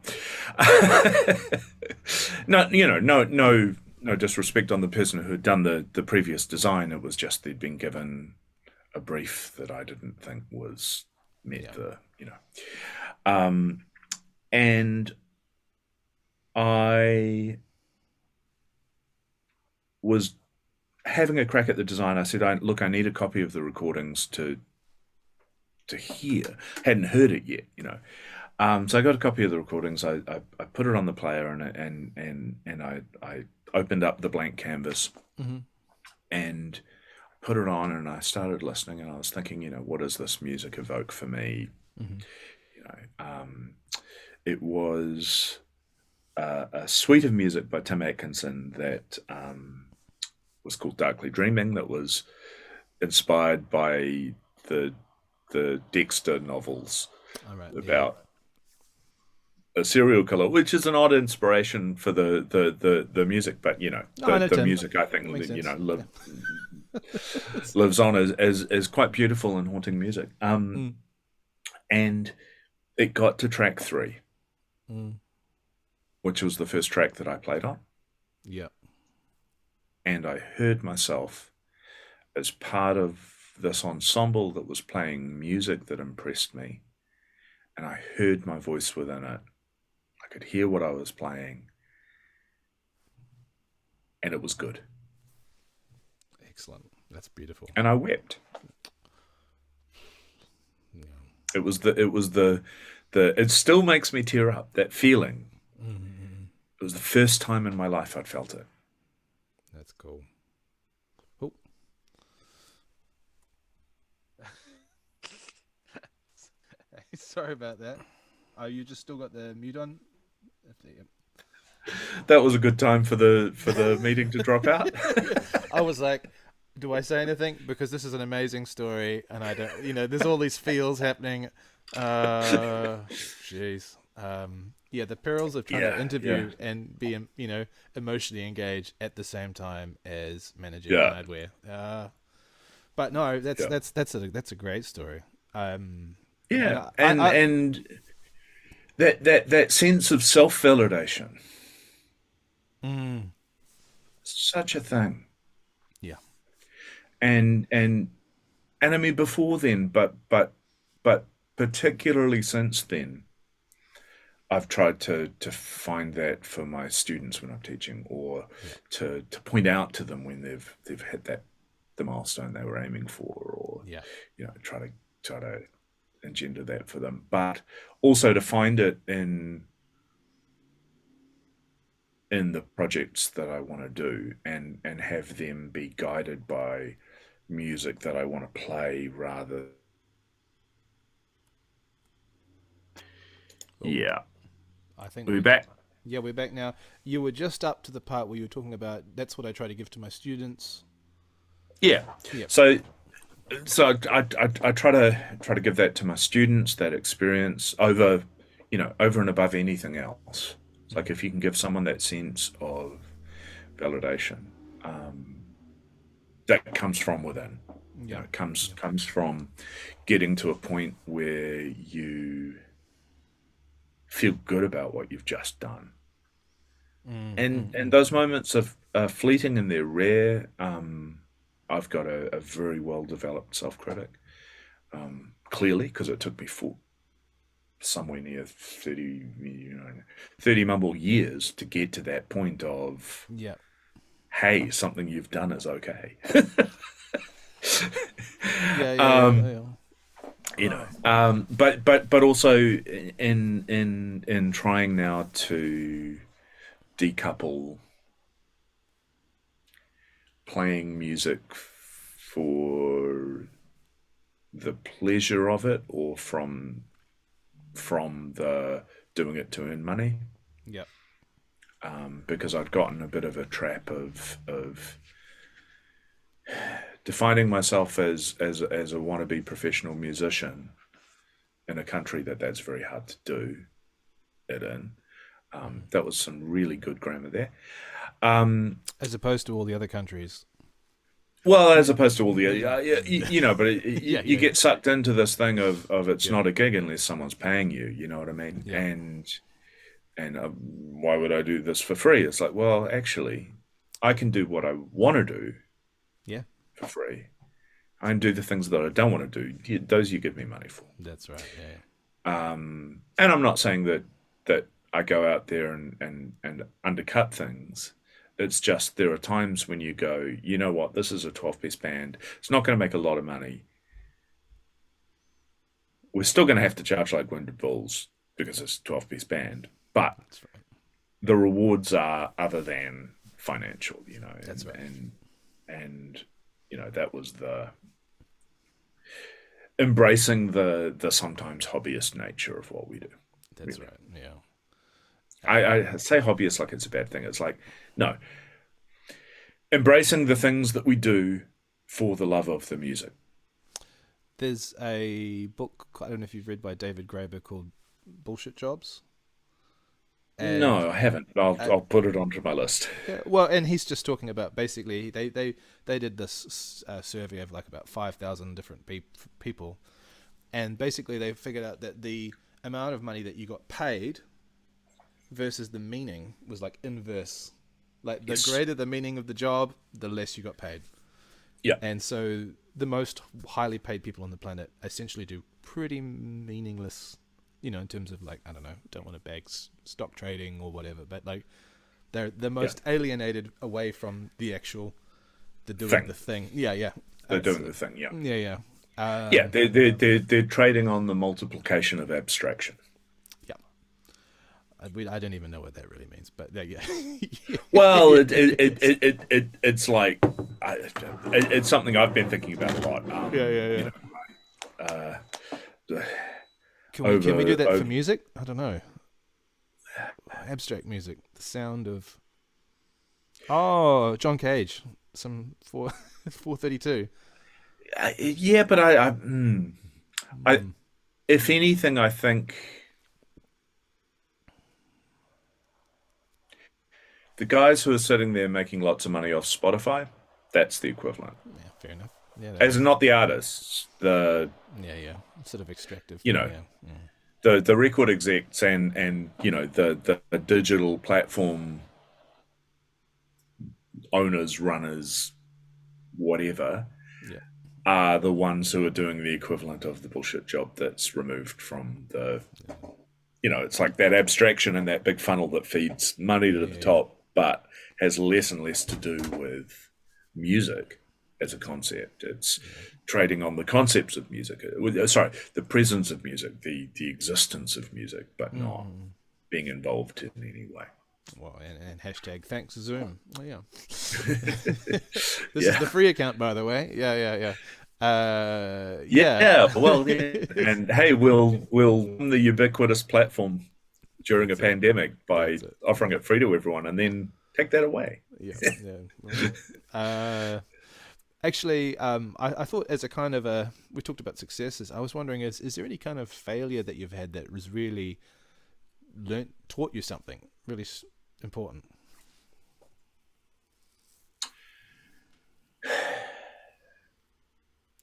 Speaker 2: No disrespect on the person who had done the previous design. It was just they'd been given a brief that I didn't think was met and I was having a crack at the design. I said, look, I need a copy of the recordings to hear. Hadn't heard it yet, So I got a copy of the recordings. I put it on the player, and I opened up the blank canvas and put it on, and I started listening, and I was thinking, what does this music evoke for me? It was a suite of music by Tim Atkinson that was called Darkly Dreaming, that was inspired by the Dexter novels about a serial killer, which is an odd inspiration for the music, but the music, I think, lives on as quite beautiful and haunting music. And it got to track 3, which was the first track that I played on.
Speaker 1: Yeah.
Speaker 2: And I heard myself as part of this ensemble that was playing music that impressed me, and I heard my voice within it. I could hear what I was playing, and it was good.
Speaker 1: Excellent. That's beautiful.
Speaker 2: And I wept. Yeah. It still makes me tear up, that feeling. It was the first time in my life I'd felt it.
Speaker 1: That's cool. Oh. Sorry about that. Oh, you just still got the mute on?
Speaker 2: That was a good time for the meeting to drop out.
Speaker 1: I was like, do I say anything? Because this is an amazing story, and I don't, there's all these feels happening. Jeez. Yeah, the perils of trying to interview and be, emotionally engaged at the same time as managing hardware. But no, that's a great story.
Speaker 2: And that sense of self-validation, such a thing.
Speaker 1: Yeah.
Speaker 2: And I mean, before then, but particularly since then, I've tried to find that for my students when I'm teaching, or to point out to them when they've hit the milestone they were aiming for, or try to engender that for them, but also to find it in the projects that I want to do, and have them be guided by music that I want to play rather. Yeah.
Speaker 1: I think
Speaker 2: we're back.
Speaker 1: Yeah, we're back now. You were just up to the part where you were talking about, that's what I try to give to my students.
Speaker 2: Yeah. So I try to give that to my students, that experience over and above anything else. It's like, if you can give someone that sense of validation, that comes from within. It comes from getting to a point where you feel good about what you've just done. And those moments are fleeting and they're rare. I've got a very well developed self-critic, clearly, because it took me somewhere near 30 mumble years to get to that point of, hey, something you've done is okay. But also in trying now to decouple playing music for the pleasure of it, or from from the doing it to earn money,
Speaker 1: Yep.
Speaker 2: because I'd gotten a bit of a trap of defining myself as a wannabe professional musician in a country that's very hard to do it in. That was some really good grammar there.
Speaker 1: As opposed to all the other countries.
Speaker 2: Well, as opposed to all the, but
Speaker 1: Yeah,
Speaker 2: you
Speaker 1: yeah,
Speaker 2: get sucked into this thing of it's
Speaker 1: yeah,
Speaker 2: not a gig unless someone's paying you. You know what I mean?
Speaker 1: yeah.
Speaker 2: And why would I do this for free? It's like, well, actually, I can do what I want to do
Speaker 1: Yeah,
Speaker 2: for free. I can do the things that I don't want to do. Those you give me money for.
Speaker 1: that's right. Yeah.
Speaker 2: And I'm not saying that I go out there and undercut things. It's just there are times when you go, you know what, this is a 12-piece band. It's not going to make a lot of money. We're still going to have to charge like Wounded Bulls because it's a 12-piece band. But
Speaker 1: That's right.
Speaker 2: the rewards are other than financial,
Speaker 1: That's right.
Speaker 2: And that was the embracing the sometimes hobbyist nature of what we do.
Speaker 1: That's
Speaker 2: Really.
Speaker 1: right. Yeah.
Speaker 2: I say hobbyist like it's a bad thing. It's like, no, embracing the things that we do for the love of the music.
Speaker 1: There's a book, I don't know if you've read, by David Graeber, called Bullshit Jobs. And
Speaker 2: No, I haven't. I'll put it onto my list.
Speaker 1: yeah, well, and he's just talking about basically they did this survey of like about 5,000 different people, and basically they figured out that the amount of money that you got paid versus the meaning was like inverse. Like the
Speaker 2: Yes.
Speaker 1: greater the meaning of the job, the less you got paid.
Speaker 2: Yeah.
Speaker 1: And so the most highly paid people on the planet essentially do pretty meaningless, in terms of like, I don't know, don't want to bag stock trading or whatever, but like they're the most alienated away from the doing the thing. Yeah, yeah.
Speaker 2: They're doing the thing. Yeah.
Speaker 1: Yeah, yeah.
Speaker 2: Yeah. They're trading on the multiplication of abstraction.
Speaker 1: Yeah. I don't even know what that really means, but yeah.
Speaker 2: Well, it's like it's something I've been thinking about a lot.
Speaker 1: Yeah.
Speaker 2: Uh,
Speaker 1: Can we do that for music? I don't know. Abstract music, the sound of John Cage, some 432.
Speaker 2: Yeah, but I if anything, I think the guys who are sitting there making lots of money off Spotify, that's the equivalent.
Speaker 1: Yeah, fair enough. Yeah,
Speaker 2: As in not the artists,
Speaker 1: yeah, sort of extractive.
Speaker 2: you know,
Speaker 1: Yeah.
Speaker 2: the record execs and the digital platform owners, runners, whatever,
Speaker 1: Yeah.
Speaker 2: are the ones who are doing the equivalent of the bullshit job that's removed from the, it's like that abstraction and that big funnel that feeds money to the top, but has less and less to do with music as a concept. It's trading on the concepts of music. Sorry, the presence of music, the existence of music, but not being involved in any way.
Speaker 1: Well, and hashtag thanks Zoom. Oh yeah. This is the free account, by the way. Yeah.
Speaker 2: Well, yeah. And hey, we'll the ubiquitous platform during a pandemic by offering it free to everyone, and then take that away.
Speaker 1: Yeah. Actually, I thought as a kind of we talked about successes. I was wondering, is there any kind of failure that you've had that was really taught you something really important?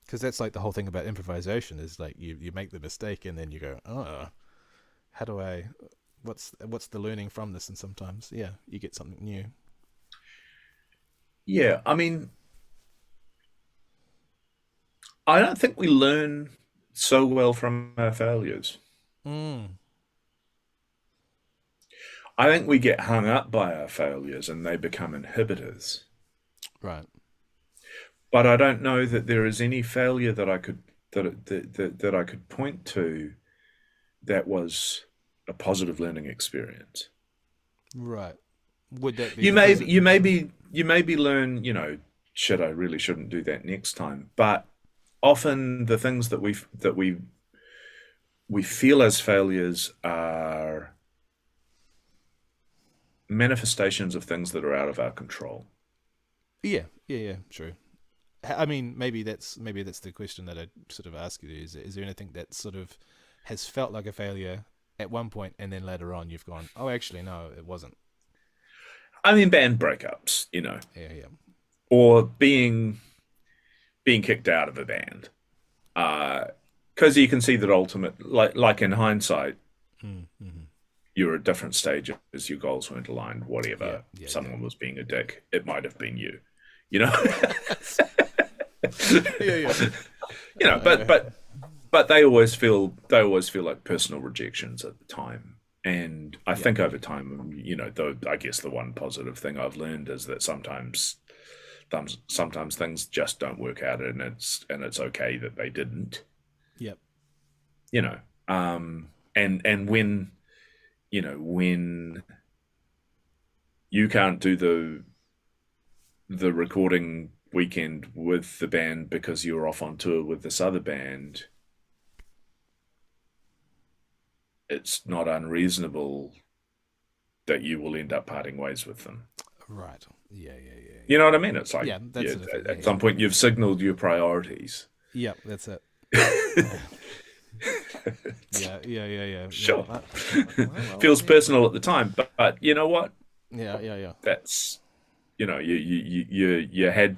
Speaker 1: Because that's like the whole thing about improvisation is like you make the mistake and then you go, how do I, what's the learning from this? And sometimes, you get something new.
Speaker 2: Yeah, I mean, I don't think we learn so well from our failures. I think we get hung up by our failures and they become inhibitors.
Speaker 1: Right.
Speaker 2: But I don't know that there is any failure that I could that I could point to that was a positive learning experience.
Speaker 1: Right. Would that be
Speaker 2: you maybe learn, shit, I really shouldn't do that next time. But often the things that we we feel as failures are manifestations of things that are out of our control.
Speaker 1: Yeah, true. I mean, maybe that's the question that I'd sort of ask you. Is there anything that sort of has felt like a failure at one point, and then later on you've gone, oh, actually, no, it wasn't.
Speaker 2: I mean, band breakups, you know,
Speaker 1: Yeah.
Speaker 2: or being kicked out of a band. Because you can see that like in hindsight,
Speaker 1: Mm-hmm.
Speaker 2: you're at different stages, your goals weren't aligned,
Speaker 1: Yeah,
Speaker 2: whatever.
Speaker 1: yeah,
Speaker 2: Someone was being a dick. It might have been you, you know.
Speaker 1: yeah.
Speaker 2: You know, but they always feel like personal rejections at the time. And I think over time, you know, I guess the one positive thing I've learned is that sometimes things just don't work out, and it's okay that they didn't.
Speaker 1: Yep.
Speaker 2: You know, and when when you can't do the recording weekend with the band because you're off on tour with this other band, it's not unreasonable that you will end up parting ways with them.
Speaker 1: Right. Yeah.
Speaker 2: You know what I mean? It's like,
Speaker 1: that's
Speaker 2: at some point you've signaled your priorities.
Speaker 1: Yeah, that's it. Yeah.
Speaker 2: Sure.
Speaker 1: Well,
Speaker 2: Feels personal at the time, but you know what?
Speaker 1: Yeah.
Speaker 2: That's, you know, you had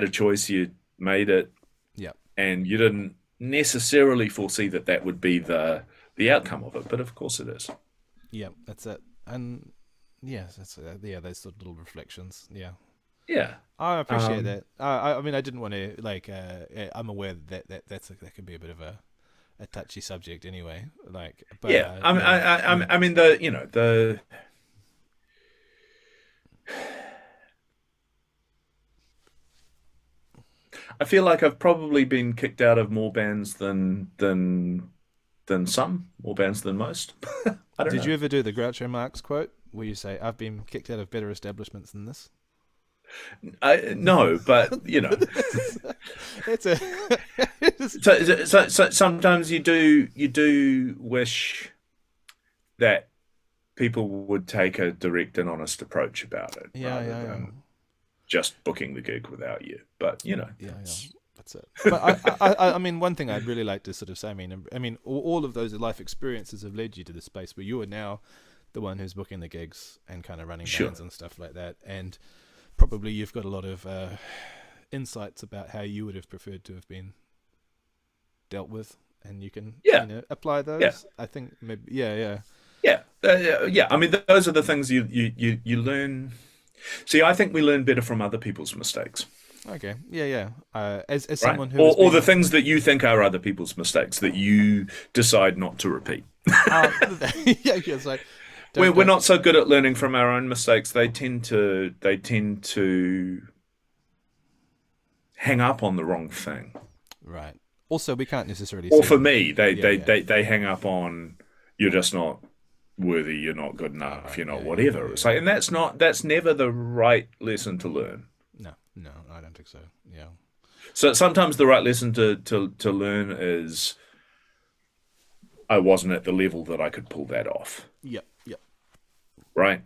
Speaker 2: a choice, you made it,
Speaker 1: Yeah.
Speaker 2: and you didn't necessarily foresee that would be the outcome of it, but of course it is.
Speaker 1: Yeah, that's it. And yeah, that's those sort of little reflections. Yeah.
Speaker 2: Yeah.
Speaker 1: I appreciate that. I mean, I didn't want to I'm aware that that can be a bit of a touchy subject anyway. Like, but
Speaker 2: yeah. I mean the I feel like I've probably been kicked out of more bands than some, more bands than most. I don't know.
Speaker 1: Did you ever do the Groucho Marx quote where you say, "I've been kicked out of better establishments than this"?
Speaker 2: No, but you know,
Speaker 1: it's a.
Speaker 2: so sometimes you do wish that people would take a direct and honest approach about it, rather than just booking the gig without you. But you know,
Speaker 1: that's it. But I mean, one thing I'd really like to sort of say, I mean, all of those life experiences have led you to the space where you are now the one who's booking the gigs and kind of running bands and stuff like that, and probably you've got a lot of insights about how you would have preferred to have been dealt with, and you can apply those.
Speaker 2: Yeah.
Speaker 1: I think maybe yeah.
Speaker 2: I mean, those are the things you learn. See, I think we learn better from other people's mistakes.
Speaker 1: Okay. Yeah. As
Speaker 2: right?
Speaker 1: someone who
Speaker 2: or the things that you think are other people's mistakes that you decide not to repeat.
Speaker 1: It's like
Speaker 2: we're not so good at learning from our own mistakes. They tend to hang up on the wrong thing.
Speaker 1: Right. Also, we can't necessarily.
Speaker 2: Or for me, they hang up on, you're just not worthy, you're not good enough, you're not whatever. It's like, and that's never the right lesson to learn.
Speaker 1: No, I don't think so. Yeah.
Speaker 2: So sometimes the right lesson to learn is, I wasn't at the level that I could pull that off.
Speaker 1: Yep.
Speaker 2: Right?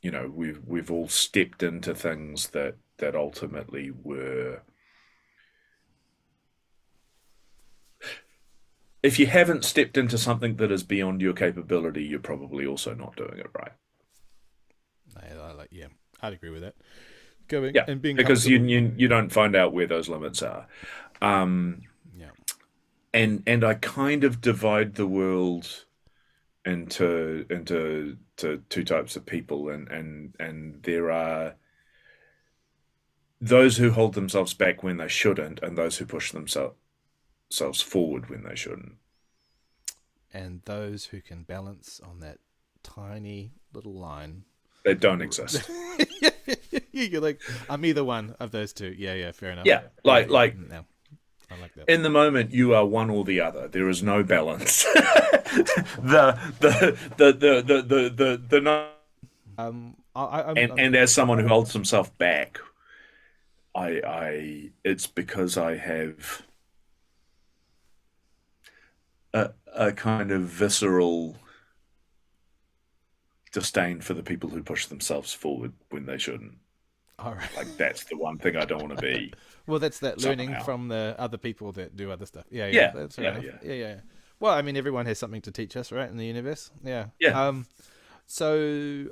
Speaker 2: You know, we've all stepped into things that ultimately were. If you haven't stepped into something that is beyond your capability, you're probably also not doing it right.
Speaker 1: I'd agree with that. And being
Speaker 2: because you don't find out where those limits are. And I kind of divide the world into two types of people, and there are those who hold themselves back when they shouldn't, and those who push themselves forward when they shouldn't.
Speaker 1: And those who can balance on that tiny little line.
Speaker 2: They don't exist.
Speaker 1: You're like, I'm either one of those two. Yeah, fair enough.
Speaker 2: Yeah, like
Speaker 1: no, I like that.
Speaker 2: In the moment, you are one or the other. There is no balance. And as someone who holds himself back, it's because I have a kind of visceral disdain for the people who push themselves forward when they shouldn't.
Speaker 1: All right.
Speaker 2: Like that's the one thing I don't want to be
Speaker 1: Well, that's that learning
Speaker 2: somehow.
Speaker 1: from the other people that do other stuff. Yeah, yeah,
Speaker 2: Yeah,
Speaker 1: that's fair
Speaker 2: yeah,
Speaker 1: enough.
Speaker 2: yeah,
Speaker 1: Yeah, yeah, yeah. Well, I mean, everyone has something to teach us, right, in the universe. Yeah.
Speaker 2: yeah.
Speaker 1: So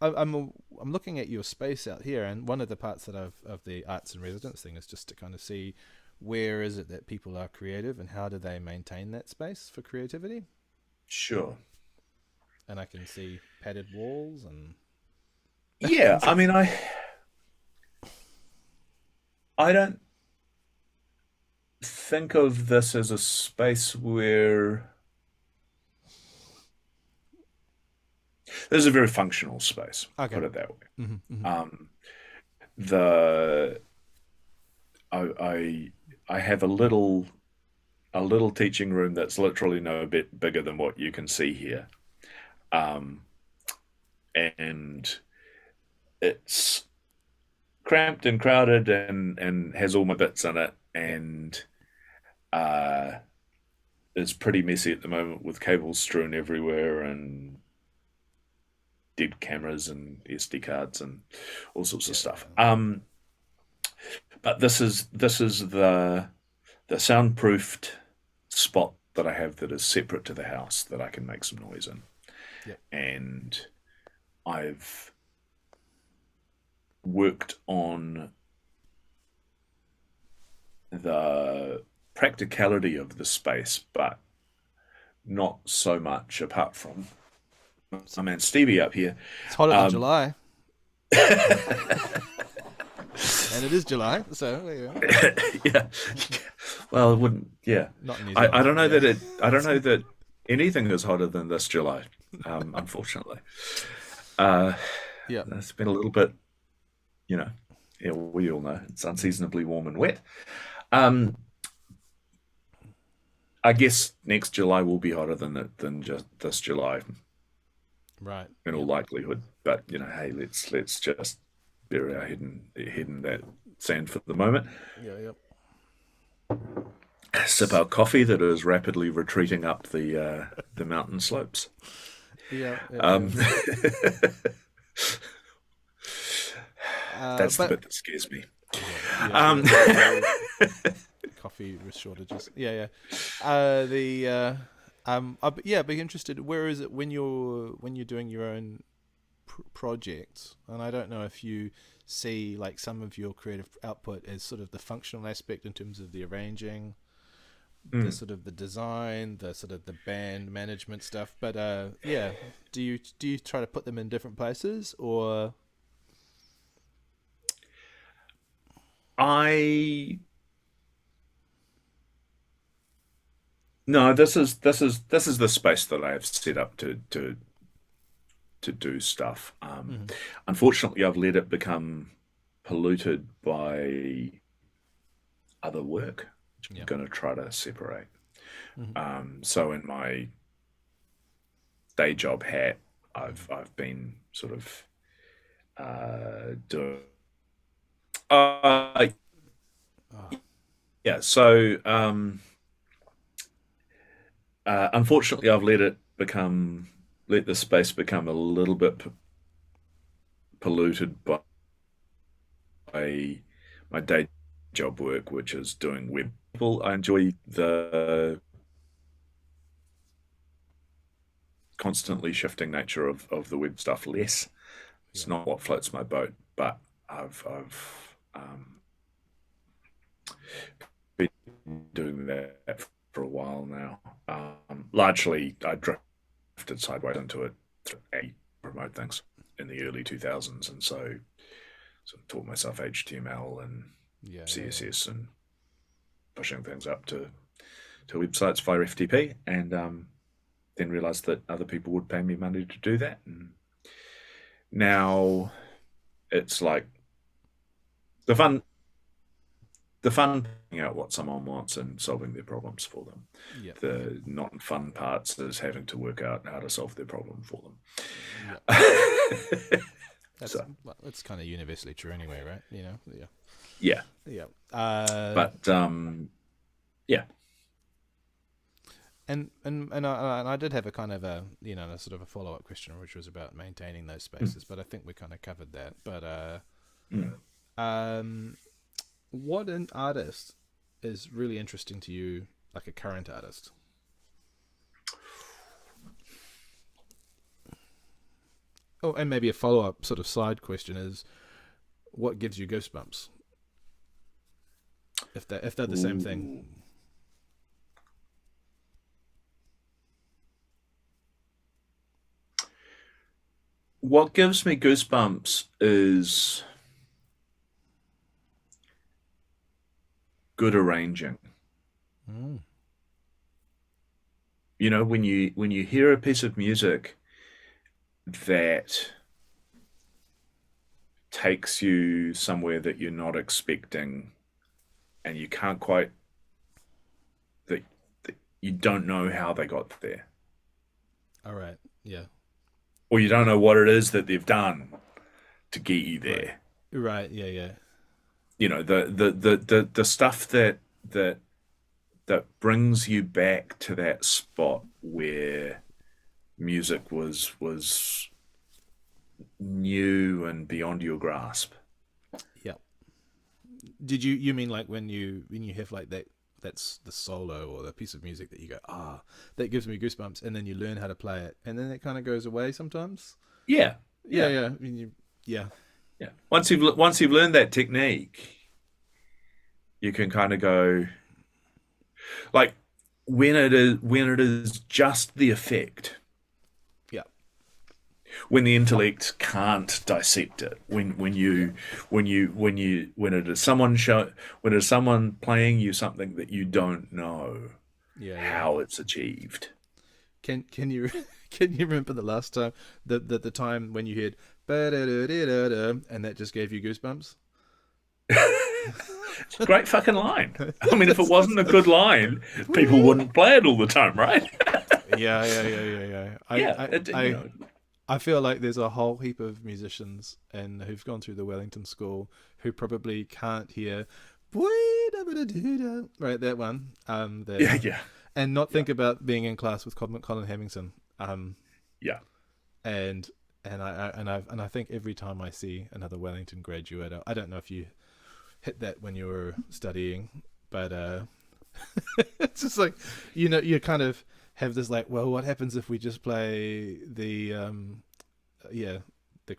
Speaker 1: I'm looking at your space out here, and one of the parts that of the arts and residence thing is just to kind of see where is it that people are creative and how do they maintain that space for creativity.
Speaker 2: Sure.
Speaker 1: And I can see padded walls and
Speaker 2: Yeah, I mean, I don't think of this as a space where this is a very functional space,
Speaker 1: okay.
Speaker 2: put it that way.
Speaker 1: Mm-hmm,
Speaker 2: Um, the I have a little teaching room that's literally no bit bigger than what you can see here. Um, and it's cramped and crowded and has all my bits in it and uh it's pretty messy at the moment with cables strewn everywhere and dead cameras and SD cards and all sorts of
Speaker 1: yeah,
Speaker 2: stuff.
Speaker 1: yeah.
Speaker 2: But this is the soundproofed spot that I have that is separate to the house that I can make some noise in.
Speaker 1: Yep.
Speaker 2: And I've worked on the practicality of the space, but not so much apart from my man Stevie up here.
Speaker 1: It's hotter than
Speaker 2: Um,
Speaker 1: July, and it is July, so there you go.
Speaker 2: yeah. Well, it wouldn't. Yeah.
Speaker 1: Not in New Zealand.
Speaker 2: I don't know
Speaker 1: Yeah.
Speaker 2: that it. I don't know that anything is hotter than this July. Unfortunately, uh,
Speaker 1: Yeah.
Speaker 2: it's been a little bit. You know, yeah, we all know it's unseasonably warm and wet. Um, I guess next July will be hotter than just this July
Speaker 1: Right.
Speaker 2: in all
Speaker 1: Yep.
Speaker 2: likelihood. But hey, let's just bury our head in that sand for the moment.
Speaker 1: Yeah. Yep.
Speaker 2: Sip our coffee that is rapidly retreating up the mountain slopes.
Speaker 1: Yeah.
Speaker 2: Um, that's the
Speaker 1: But
Speaker 2: bit that scares me.
Speaker 1: yeah,
Speaker 2: Um,
Speaker 1: coffee with shortages. Yeah. I'd be interested. Where is it when you're doing your own projects? And I don't know if you see like some of your creative output as sort of the functional aspect in terms of the arranging, the
Speaker 2: mm.
Speaker 1: sort of the design, the sort of the band management stuff. But yeah, do you try to put them in different places or?
Speaker 2: I No, this is the space that I have set up to do stuff.
Speaker 1: Mm-hmm.
Speaker 2: Unfortunately, I've let it become polluted by other work, which I'm
Speaker 1: Yeah.
Speaker 2: going to try to separate.
Speaker 1: Mm-hmm.
Speaker 2: So in my day job hat, I've been sort of doing. Uh,
Speaker 1: Oh,
Speaker 2: yeah. So unfortunately, I've let the space become a little bit polluted by my day job work, which is doing web. I enjoy the constantly shifting nature of the web stuff less.
Speaker 1: yeah.
Speaker 2: It's not what floats my boat, but I've been doing that for a while now. Largely, I drifted sideways into it through remote things in the early 2000s, and so taught myself HTML and
Speaker 1: Yeah.
Speaker 2: CSS and pushing things up to websites via FTP, and then realized that other people would pay me money to do that. And now it's like the fun finding out what someone wants and solving their problems for them.
Speaker 1: Yeah.
Speaker 2: The not fun parts is having to work out how to solve their problem for them.
Speaker 1: Yeah. That's
Speaker 2: So
Speaker 1: well, it's kind of universally true anyway, right? You know. Yeah.
Speaker 2: yeah,
Speaker 1: Yeah.
Speaker 2: but yeah,
Speaker 1: And I did have a kind of a a sort of a follow up question, which was about maintaining those spaces, but I think we kind of covered that. But what an artist is really interesting to you, like a current artist? Oh, and maybe a follow up sort of side question is, what gives you goosebumps? If they're the same thing.
Speaker 2: What gives me goosebumps is good arranging.
Speaker 1: Mm.
Speaker 2: When you hear a piece of music that takes you somewhere that you're not expecting, and you can't quite that you don't know how they got there.
Speaker 1: All right. Yeah.
Speaker 2: Or you don't know what it is that they've done to get you there.
Speaker 1: Right. Yeah. Yeah.
Speaker 2: The stuff that brings you back to that spot where music was new and beyond your grasp.
Speaker 1: Yeah. Did you mean like when you have like that's the solo or the piece of music that you go, that gives me goosebumps, and then you learn how to play it, and then it kind of goes away sometimes?
Speaker 2: Yeah.
Speaker 1: I mean, yeah.
Speaker 2: Once you've learned that technique, you can kind of go, like, when it is just the effect.
Speaker 1: Yeah.
Speaker 2: When the intellect can't dissect it, when it is someone playing you something that you don't know how it's achieved.
Speaker 1: Can you can you remember the last time the time when you heard ba-da-da-da-da-da, and that just gave you goosebumps?
Speaker 2: It's a great fucking line. I mean, if it wasn't a good line, people wouldn't play it all the time, right?
Speaker 1: Yeah. I feel like there's a whole heap of musicians and who've gone through the Wellington School who probably can't hear right, that one. And not think about being in class with Colin Hemmingson. And I think every time I see another Wellington graduate, I don't know if you hit that when you were studying, but it's just like you kind of have this like, well, what happens if we just play the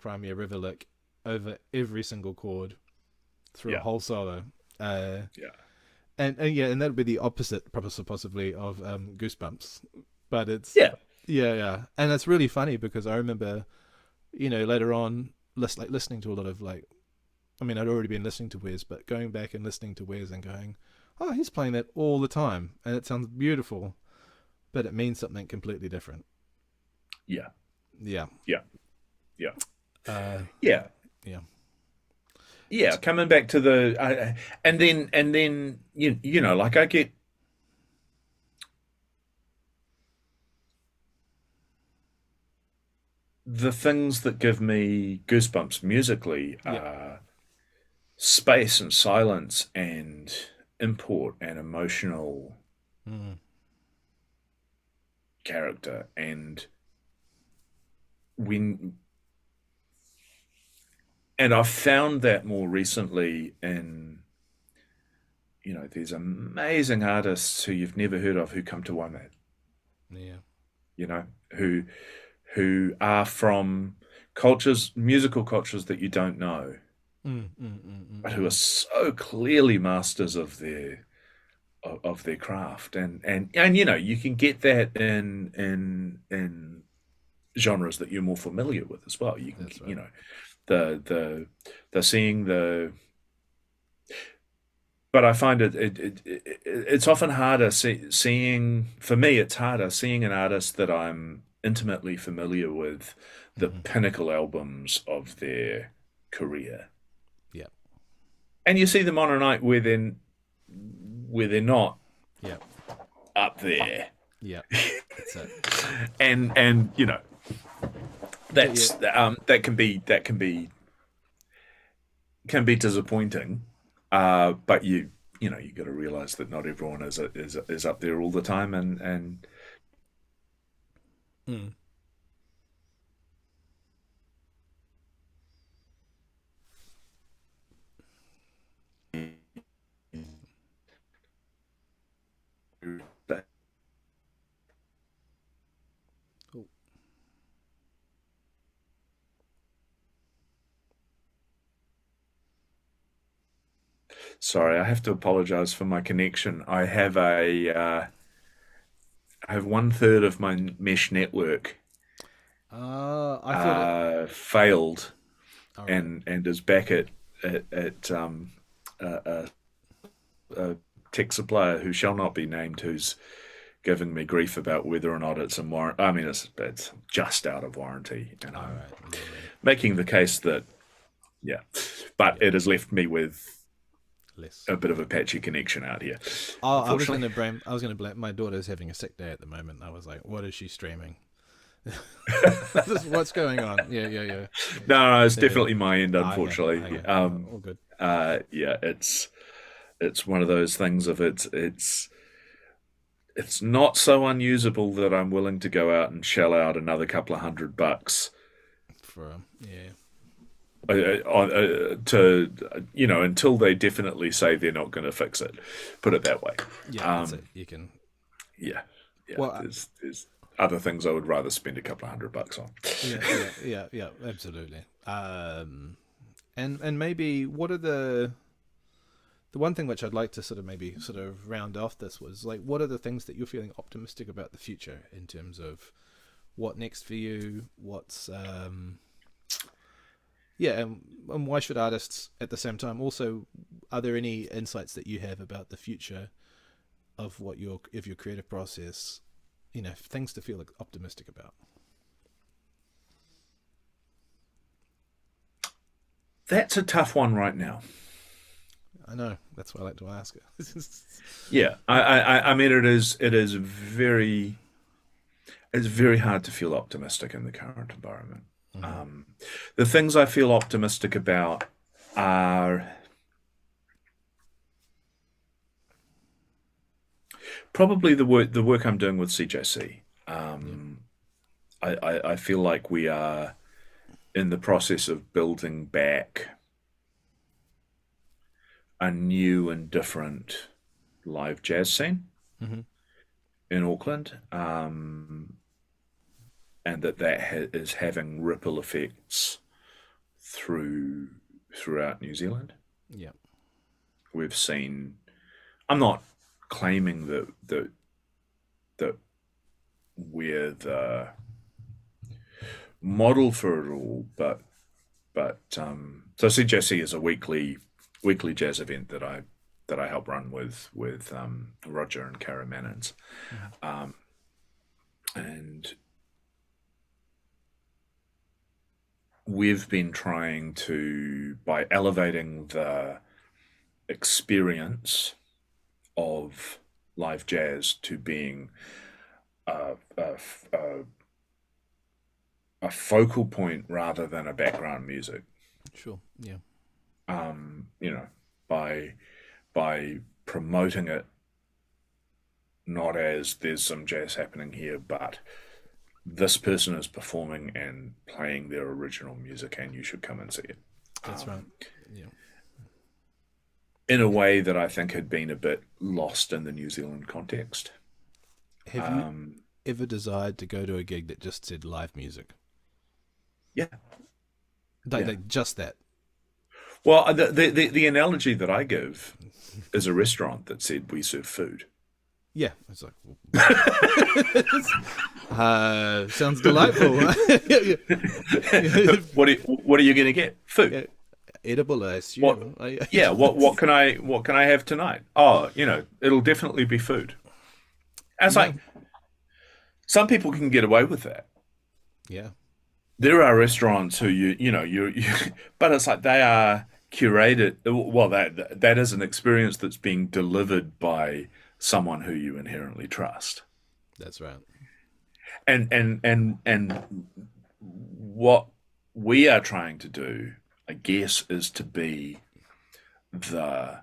Speaker 1: Crimea River lick over every single chord through a whole solo? And that would be the opposite, possibly, of Goosebumps, but it's and it's really funny because I remember, later on, listening to a lot of I'd already been listening to Wes, but going back and listening to Wes and going, oh, he's playing that all the time, and it sounds beautiful, but it means something completely different. Yeah.
Speaker 2: Coming back to the and then like I get the things that give me goosebumps musically are space and silence and import and emotional character. And I've found that more recently in these amazing artists who you've never heard of who come to WOMAD. Who are from musical cultures that you don't know, but who are so clearly masters of their craft, and you can get that in genres that you're more familiar with as well. You can the seeing the. But I find it's often harder seeing. For me, it's harder seeing an artist that I'm intimately familiar with the pinnacle albums of their career.
Speaker 1: Yeah.
Speaker 2: And you see them on a night where they're not up there.
Speaker 1: Yeah. That's it.
Speaker 2: and that's that can be disappointing. But you got to realize that not everyone is up there all the time, and
Speaker 1: Mm. Oh,
Speaker 2: Sorry, I have to apologize for my connection. I have one third of my mesh network
Speaker 1: I thought it.
Speaker 2: failed
Speaker 1: All right.
Speaker 2: and is back at a, a tech supplier who shall not be named, who's giving me grief about whether or not it's in warranty. I mean, it's just out of warranty, and
Speaker 1: All
Speaker 2: I'm
Speaker 1: right. Lovely.
Speaker 2: making the case that yeah, but
Speaker 1: Yeah.
Speaker 2: it has left me with
Speaker 1: Less.
Speaker 2: a bit of a patchy connection out here,
Speaker 1: Oh, I was
Speaker 2: unfortunately.
Speaker 1: gonna blame. I was gonna blame. My daughter's having a sick day at the moment. I was like, "What is she streaming? What's going on?" Yeah, yeah, yeah,
Speaker 2: No, it's
Speaker 1: yeah.
Speaker 2: definitely my end,
Speaker 1: Okay,
Speaker 2: unfortunately.
Speaker 1: okay. All good.
Speaker 2: Yeah, it's one of those things of it's not so unusable that I'm willing to go out and shell out another couple of $100
Speaker 1: For yeah,
Speaker 2: to until they definitely say they're not going to fix it. Put it that way.
Speaker 1: yeah. That's it.
Speaker 2: Um,
Speaker 1: You can.
Speaker 2: yeah, yeah.
Speaker 1: Well,
Speaker 2: There's other things I would rather spend a couple of $100 on.
Speaker 1: yeah, yeah, yeah, yeah. Absolutely. And maybe what are the one thing which I'd like to sort of maybe sort of round off this was like, what are the things that you're feeling optimistic about the future in terms of what next for you? What's yeah, and why should artists at the same time also? Are there any insights that you have about the future of your creative process? You know, things to feel like optimistic about.
Speaker 2: That's a tough one right now.
Speaker 1: I know that's why I like to ask it.
Speaker 2: Yeah, I mean, it's very hard to feel optimistic in the current environment.
Speaker 1: Mm-hmm.
Speaker 2: Um, the things I feel optimistic about are probably the work I'm doing with CJC.
Speaker 1: Yeah.
Speaker 2: I feel like we are in the process of building back a new and different live jazz scene
Speaker 1: Mm-hmm.
Speaker 2: in Auckland, and that is having ripple effects throughout New Zealand.
Speaker 1: Yeah.
Speaker 2: We've seen. I'm not claiming that we're the model for it all, but so CJC is a weekly jazz event that I help run with Roger and Kara Mannins,
Speaker 1: Mm-hmm.
Speaker 2: um, and we've been trying to, by elevating the experience of live jazz to being a, a, a, a focal point rather than a background music.
Speaker 1: Sure. Yeah.
Speaker 2: You know, by by promoting it not as there's some jazz happening here, but this person is performing and playing their original music, and you should come and see it.
Speaker 1: That's right. Yeah.
Speaker 2: In a way that I think had been a bit lost in the New Zealand context.
Speaker 1: Have you ever desired to go to a gig that just said live music?
Speaker 2: Yeah,
Speaker 1: Like,
Speaker 2: yeah.
Speaker 1: like just that.
Speaker 2: Well, the analogy that I give is a restaurant that said we serve food.
Speaker 1: Yeah. It's like, sounds delightful.
Speaker 2: What are you going to get? Food.
Speaker 1: Yeah, edible, I
Speaker 2: What?
Speaker 1: assume.
Speaker 2: Yeah. What can I have tonight? Oh, it'll definitely be food. And it's
Speaker 1: Yeah.
Speaker 2: like some people can get away with that.
Speaker 1: Yeah.
Speaker 2: There are restaurants who but it's like they are curated. Well, that is an experience that's being delivered by someone who you inherently trust.
Speaker 1: That's right.
Speaker 2: And what we are trying to do, I guess, is to be the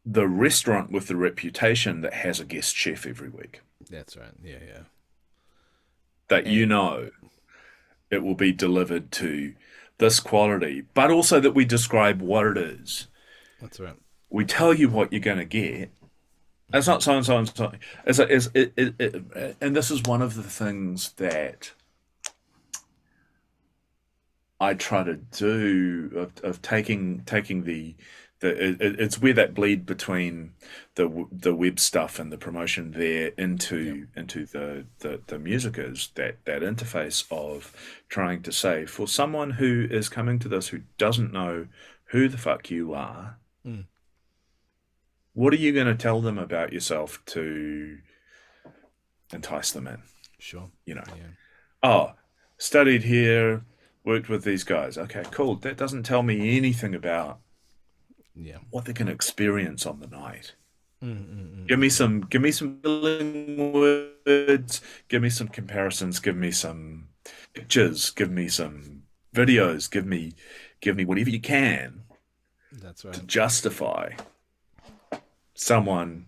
Speaker 2: the restaurant with the reputation that has a guest chef every week.
Speaker 1: That's right. Yeah, yeah.
Speaker 2: That you
Speaker 1: And
Speaker 2: know it will be delivered to this quality, but also that we describe what it is.
Speaker 1: that's right.
Speaker 2: We tell you what you're going to get. It's
Speaker 1: Hmm.
Speaker 2: not so and so and so. And this is one of the things that I try to do of taking it's where that bleed between the web stuff and the promotion there
Speaker 1: Yeah.
Speaker 2: into the music is that interface of trying to say for someone who is coming to this who doesn't know who the fuck you are,
Speaker 1: Mm.
Speaker 2: what are you going to tell them about yourself to entice them in?
Speaker 1: Sure.
Speaker 2: You know,
Speaker 1: Yeah.
Speaker 2: oh, studied here, worked with these guys. Okay, cool. That doesn't tell me anything about
Speaker 1: Yeah.
Speaker 2: what they can experience on the night.
Speaker 1: Mm, mm, mm,
Speaker 2: Give
Speaker 1: mm,
Speaker 2: me
Speaker 1: mm.
Speaker 2: some filling words, give me some comparisons, give me some pictures, give me some videos, give me whatever you can
Speaker 1: That's
Speaker 2: to
Speaker 1: right.
Speaker 2: justify someone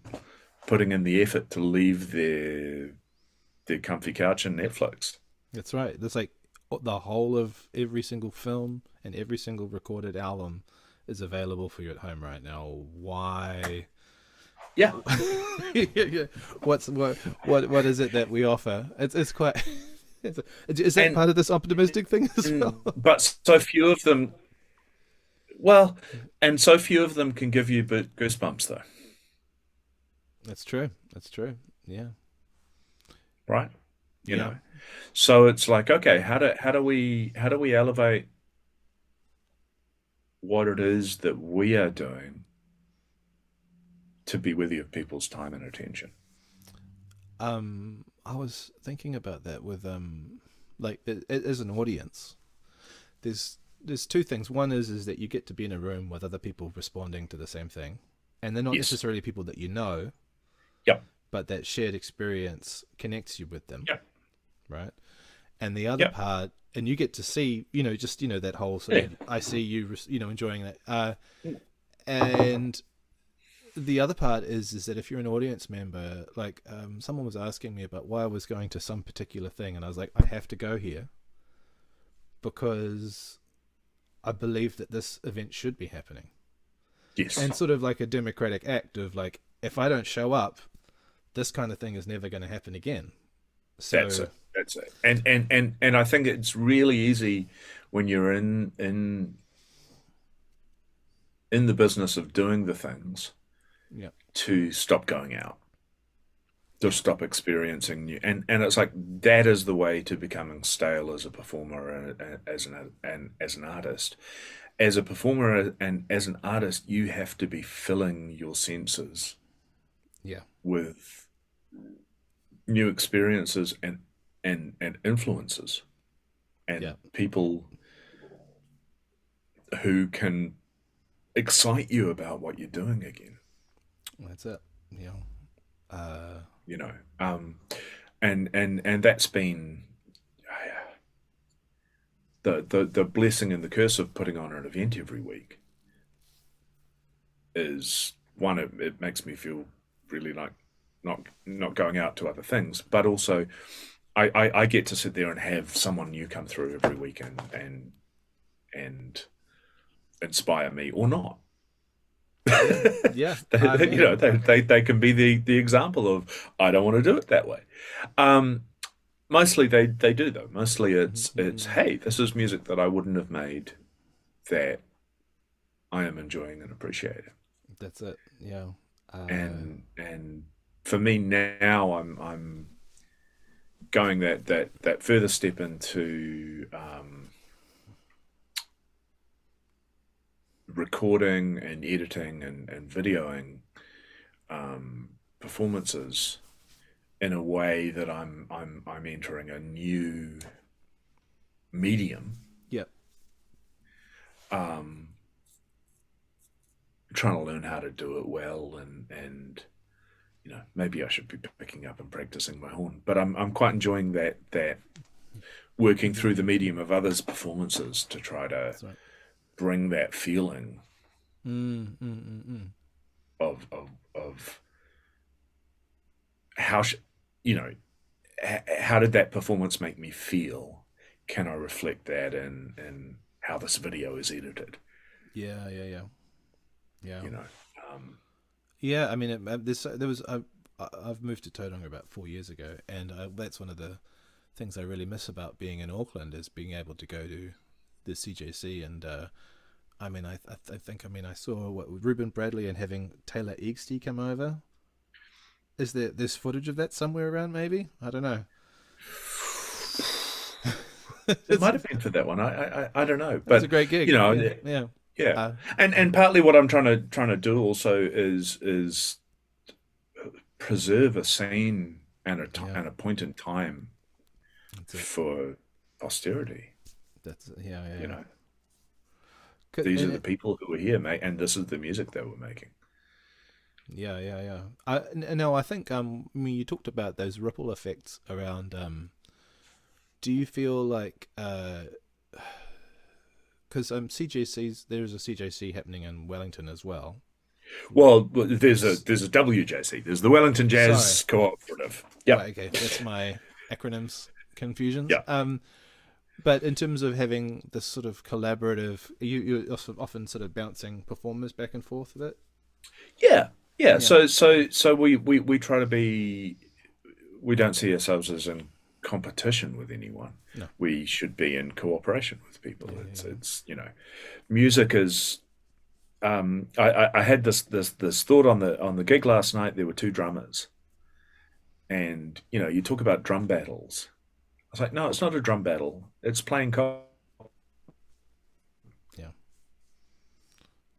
Speaker 2: putting in the effort to leave their comfy couch and Netflix.
Speaker 1: That's right. That's like the whole of every single film and every single recorded album is available for you at home right now. Why?
Speaker 2: Yeah.
Speaker 1: Yeah. What is it that we offer? It's quite. Is that
Speaker 2: And,
Speaker 1: part of this optimistic thing as well?
Speaker 2: but so few of them, well, and so few of them can give you goosebumps though,
Speaker 1: That's true. That's true. Yeah.
Speaker 2: right? You
Speaker 1: Yeah.
Speaker 2: know. So it's like, okay, how do we elevate what it is that we are doing to be worthy of people's time and attention?
Speaker 1: I was thinking about that with like as an audience. There's two things. One is that you get to be in a room with other people responding to the same thing, and they're not
Speaker 2: Yes.
Speaker 1: necessarily people that you know,
Speaker 2: Yep.
Speaker 1: but that shared experience connects you with them,
Speaker 2: Yep.
Speaker 1: right? And the other
Speaker 2: Yep.
Speaker 1: part, and you get to see, just that whole sort
Speaker 2: Yeah.
Speaker 1: of I see you, enjoying that, and the other part is that if you're an audience member, like someone was asking me about why I was going to some particular thing, and I was like, I have to go here because I believe that this event should be happening.
Speaker 2: Yes.
Speaker 1: And sort of like a democratic act of like, if I don't show up, this kind of thing is never going to happen again.
Speaker 2: That's
Speaker 1: So
Speaker 2: it. That's it. And I think it's really easy when you're in the business of doing the things
Speaker 1: yeah,
Speaker 2: to stop going out, to
Speaker 1: yeah,
Speaker 2: stop experiencing new, and it's like that is the way to becoming stale as a performer and as an artist. As a performer and as an artist, you have to be filling your senses
Speaker 1: yeah,
Speaker 2: with new experiences and influences
Speaker 1: yeah.
Speaker 2: and people who can excite you about what you're doing again.
Speaker 1: That's it. Uh,
Speaker 2: You know, and that's been the blessing and the curse of putting on an event every week is one, it makes me feel really like not going out to other things, but also I get to sit there and have someone new come through every week and inspire me or not.
Speaker 1: yeah, yeah. I
Speaker 2: You know,
Speaker 1: mean,
Speaker 2: they can be the example of I don't want to do it that way. Um, Mostly they do though. Mostly it's hey, this is music that I wouldn't have made that I am enjoying and appreciating.
Speaker 1: that's it. Yeah.
Speaker 2: And for me now I'm going that further step into recording and editing and videoing performances in a way that I'm entering a new medium,
Speaker 1: Yeah.
Speaker 2: um, trying to learn how to do it well, and you know maybe I should be picking up and practicing my horn, but I'm quite enjoying that working through the medium of others' performances to try to
Speaker 1: That's right.
Speaker 2: bring that feeling
Speaker 1: Mm, mm, mm, mm.
Speaker 2: of how you know, how did that performance make me feel? Can I reflect that in how this video is edited?
Speaker 1: Yeah, yeah, yeah, yeah.
Speaker 2: You know, um,
Speaker 1: Yeah, I mean, there was I've moved to Tauranga about 4 years ago, and that's one of the things I really miss about being in Auckland is being able to go to the CJC. And I mean, I think, I mean, I saw what Ruben Bradley and having Taylor Egsty come over. Is there's footage of that somewhere around? Maybe, I don't know.
Speaker 2: it might have been for that one. I don't know,
Speaker 1: It was a
Speaker 2: but
Speaker 1: great
Speaker 2: you
Speaker 1: gig.
Speaker 2: know,
Speaker 1: Yeah, yeah.
Speaker 2: yeah,
Speaker 1: Uh,
Speaker 2: and partly what I'm trying to do also is preserve a scene
Speaker 1: yeah,
Speaker 2: and a point in time
Speaker 1: that's it.
Speaker 2: for posterity.
Speaker 1: That's yeah, yeah,
Speaker 2: You
Speaker 1: yeah.
Speaker 2: know, these are
Speaker 1: And
Speaker 2: the people who were here, mate, and this is the music they were making.
Speaker 1: yeah, yeah, yeah. No, I think when you talked about those ripple effects around, do you feel like because CJC's there's a CJC happening in Wellington as well.
Speaker 2: Well, there's a WJC. There's the Wellington
Speaker 1: Sorry,
Speaker 2: Jazz Cooperative. Yep.
Speaker 1: right, okay, that's my acronyms confusions.
Speaker 2: Yeah.
Speaker 1: But in terms of having this sort of collaborative, you often sort of bouncing performers back and forth with it.
Speaker 2: Yeah. Yeah.
Speaker 1: Yeah,
Speaker 2: So we try to be. We don't see ourselves as in competition with anyone.
Speaker 1: no,
Speaker 2: We should be in cooperation with people.
Speaker 1: yeah, yeah,
Speaker 2: It's music is. I had this thought on the gig last night. There were two drummers, and you talk about drum battles. I was like, no, it's not a drum battle. It's playing.
Speaker 1: yeah.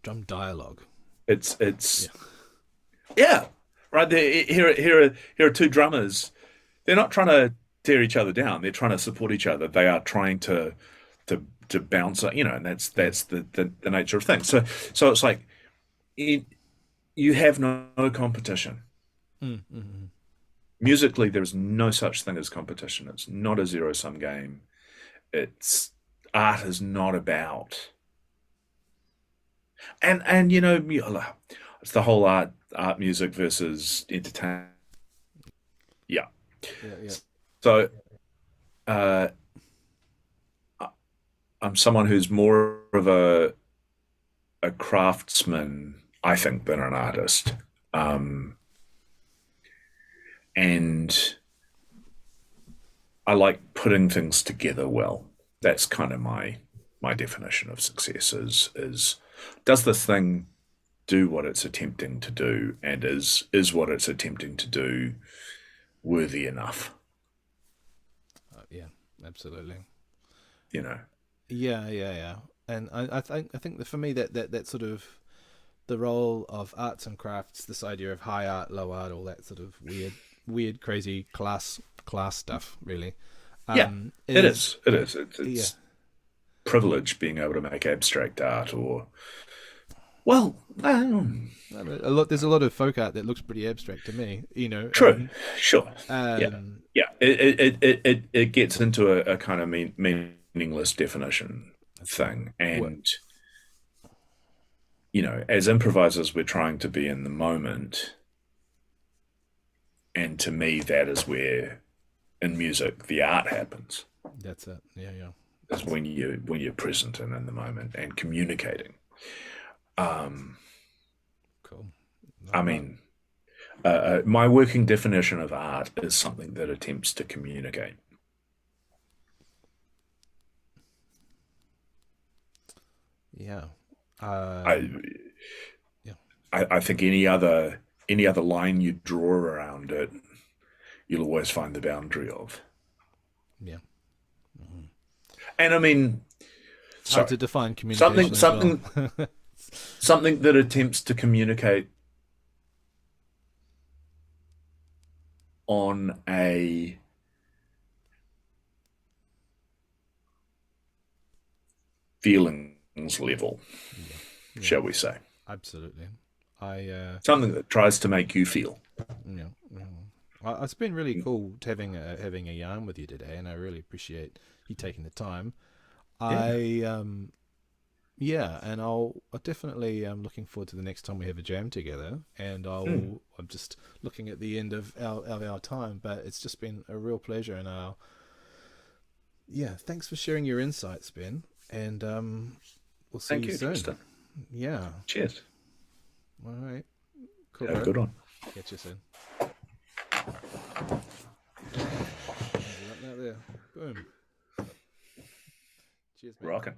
Speaker 1: Drum dialogue.
Speaker 2: It's
Speaker 1: Yeah,
Speaker 2: yeah, right. Here are two drummers. They're not trying to tear each other down. They're trying to support each other. They are trying to bounce. And
Speaker 1: yeah.
Speaker 2: that's the nature of things. So it's like it, you have no competition.
Speaker 1: Mm-hmm.
Speaker 2: Musically, there's no such thing as competition. It's not a zero sum game. It's art is not about and it's the whole art music versus entertainment. Yeah.
Speaker 1: Yeah, yeah,
Speaker 2: So uh, I'm someone who's more of a craftsman, I think, than an artist. And I like putting things together well. That's kind of my definition of success is does this thing do what it's attempting to do, and is what it's attempting to do worthy enough?
Speaker 1: yeah. Absolutely.
Speaker 2: You know.
Speaker 1: Yeah, yeah, yeah. And I think that for me that sort of the role of arts and crafts, this idea of high art, low art, all that sort of weird, crazy class stuff, really,
Speaker 2: Yeah, it
Speaker 1: is
Speaker 2: is. It is.
Speaker 1: yeah,
Speaker 2: It's privilege being able to make abstract art, or well,
Speaker 1: I mean, a lot. There's a lot of folk art that looks pretty abstract to me,
Speaker 2: true, sure, yeah,
Speaker 1: um,
Speaker 2: yeah. It gets into a kind of meaningless definition thing,
Speaker 1: what,
Speaker 2: and as improvisers, we're trying to be in the moment, and to me, that is where in music the art happens.
Speaker 1: that's it. Yeah, yeah.
Speaker 2: Is when you're present and in the moment and communicating. Um,
Speaker 1: Cool.
Speaker 2: I mean, my working definition of art is something that attempts to communicate.
Speaker 1: Yeah.
Speaker 2: I,
Speaker 1: Yeah.
Speaker 2: I think any other line you draw around it, you'll always find the boundary of.
Speaker 1: Yeah. Mm-hmm.
Speaker 2: And I mean,
Speaker 1: Hard
Speaker 2: sorry,
Speaker 1: to define
Speaker 2: something
Speaker 1: communication as well.
Speaker 2: something something that attempts to communicate on a feelings level,
Speaker 1: Yeah. Yeah.
Speaker 2: shall we say.
Speaker 1: Absolutely. I
Speaker 2: Something that tries to make you feel.
Speaker 1: yeah. Yeah. It's been really cool having a yarn with you today, and I really appreciate you taking the time.
Speaker 2: Yeah.
Speaker 1: I Yeah, and I definitely am looking forward to the next time we have a jam together. And
Speaker 2: Mm.
Speaker 1: I'm just looking at the end of our time, but it's just been a real pleasure. And yeah, thanks for sharing your insights, Ben. And we'll see
Speaker 2: Thank
Speaker 1: you
Speaker 2: you,
Speaker 1: soon.
Speaker 2: Tristan.
Speaker 1: Yeah.
Speaker 2: Cheers.
Speaker 1: All right. Cool,
Speaker 2: Have a
Speaker 1: bro.
Speaker 2: good one.
Speaker 1: Catch you soon. Hands it up now there. Boom. Cheers, mate.
Speaker 2: Rockin'.